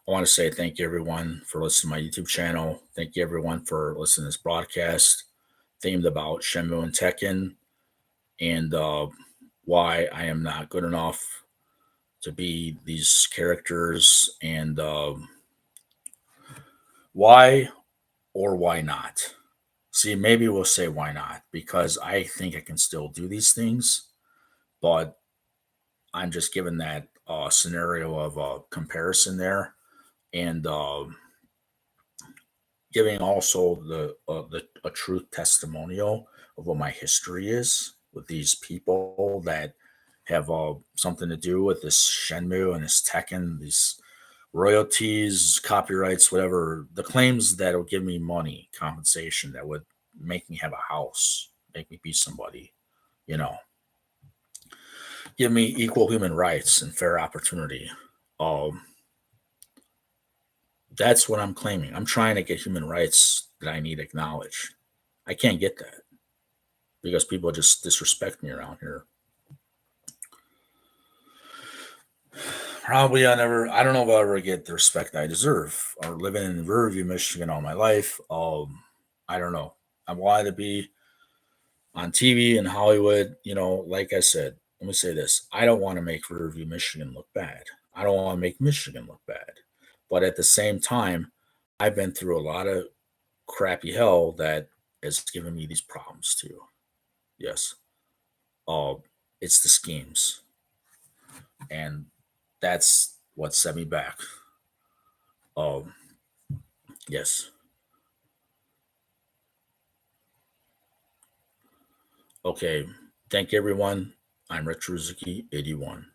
I want to say thank you everyone for listening to my YouTube channel. Thank you everyone for listening to this broadcast themed about Shenmue and Tekken and why I am not good enough to be these characters and why or why not. See, maybe we'll say why not because I think I can still do these things, but I'm just given that scenario of comparison there and giving also the a truth testimonial of what my history is with these people that have something to do with this Shenmue and this Tekken, these royalties, copyrights, whatever, the claims that will give me money, compensation that would make me have a house, make me be somebody, you know, give me equal human rights and fair opportunity. Um, that's what I'm claiming. I'm trying to get human rights that I need acknowledged. I can't get that because people just disrespect me around here. Probably I don't know if I'll ever get the respect I deserve. Or living in Riverview, Michigan all my life. I don't know. I wanted to be on TV in Hollywood. Like I said, let me say this. I don't want to make Riverview, Michigan look bad. I don't want to make Michigan look bad. But at the same time, I've been through a lot of crappy hell that has given me these problems too. Yes. Uh, it's the schemes. And that's what set me back. Um, yes. Okay. Thank you, everyone. I'm Rich Ruzuki, 81.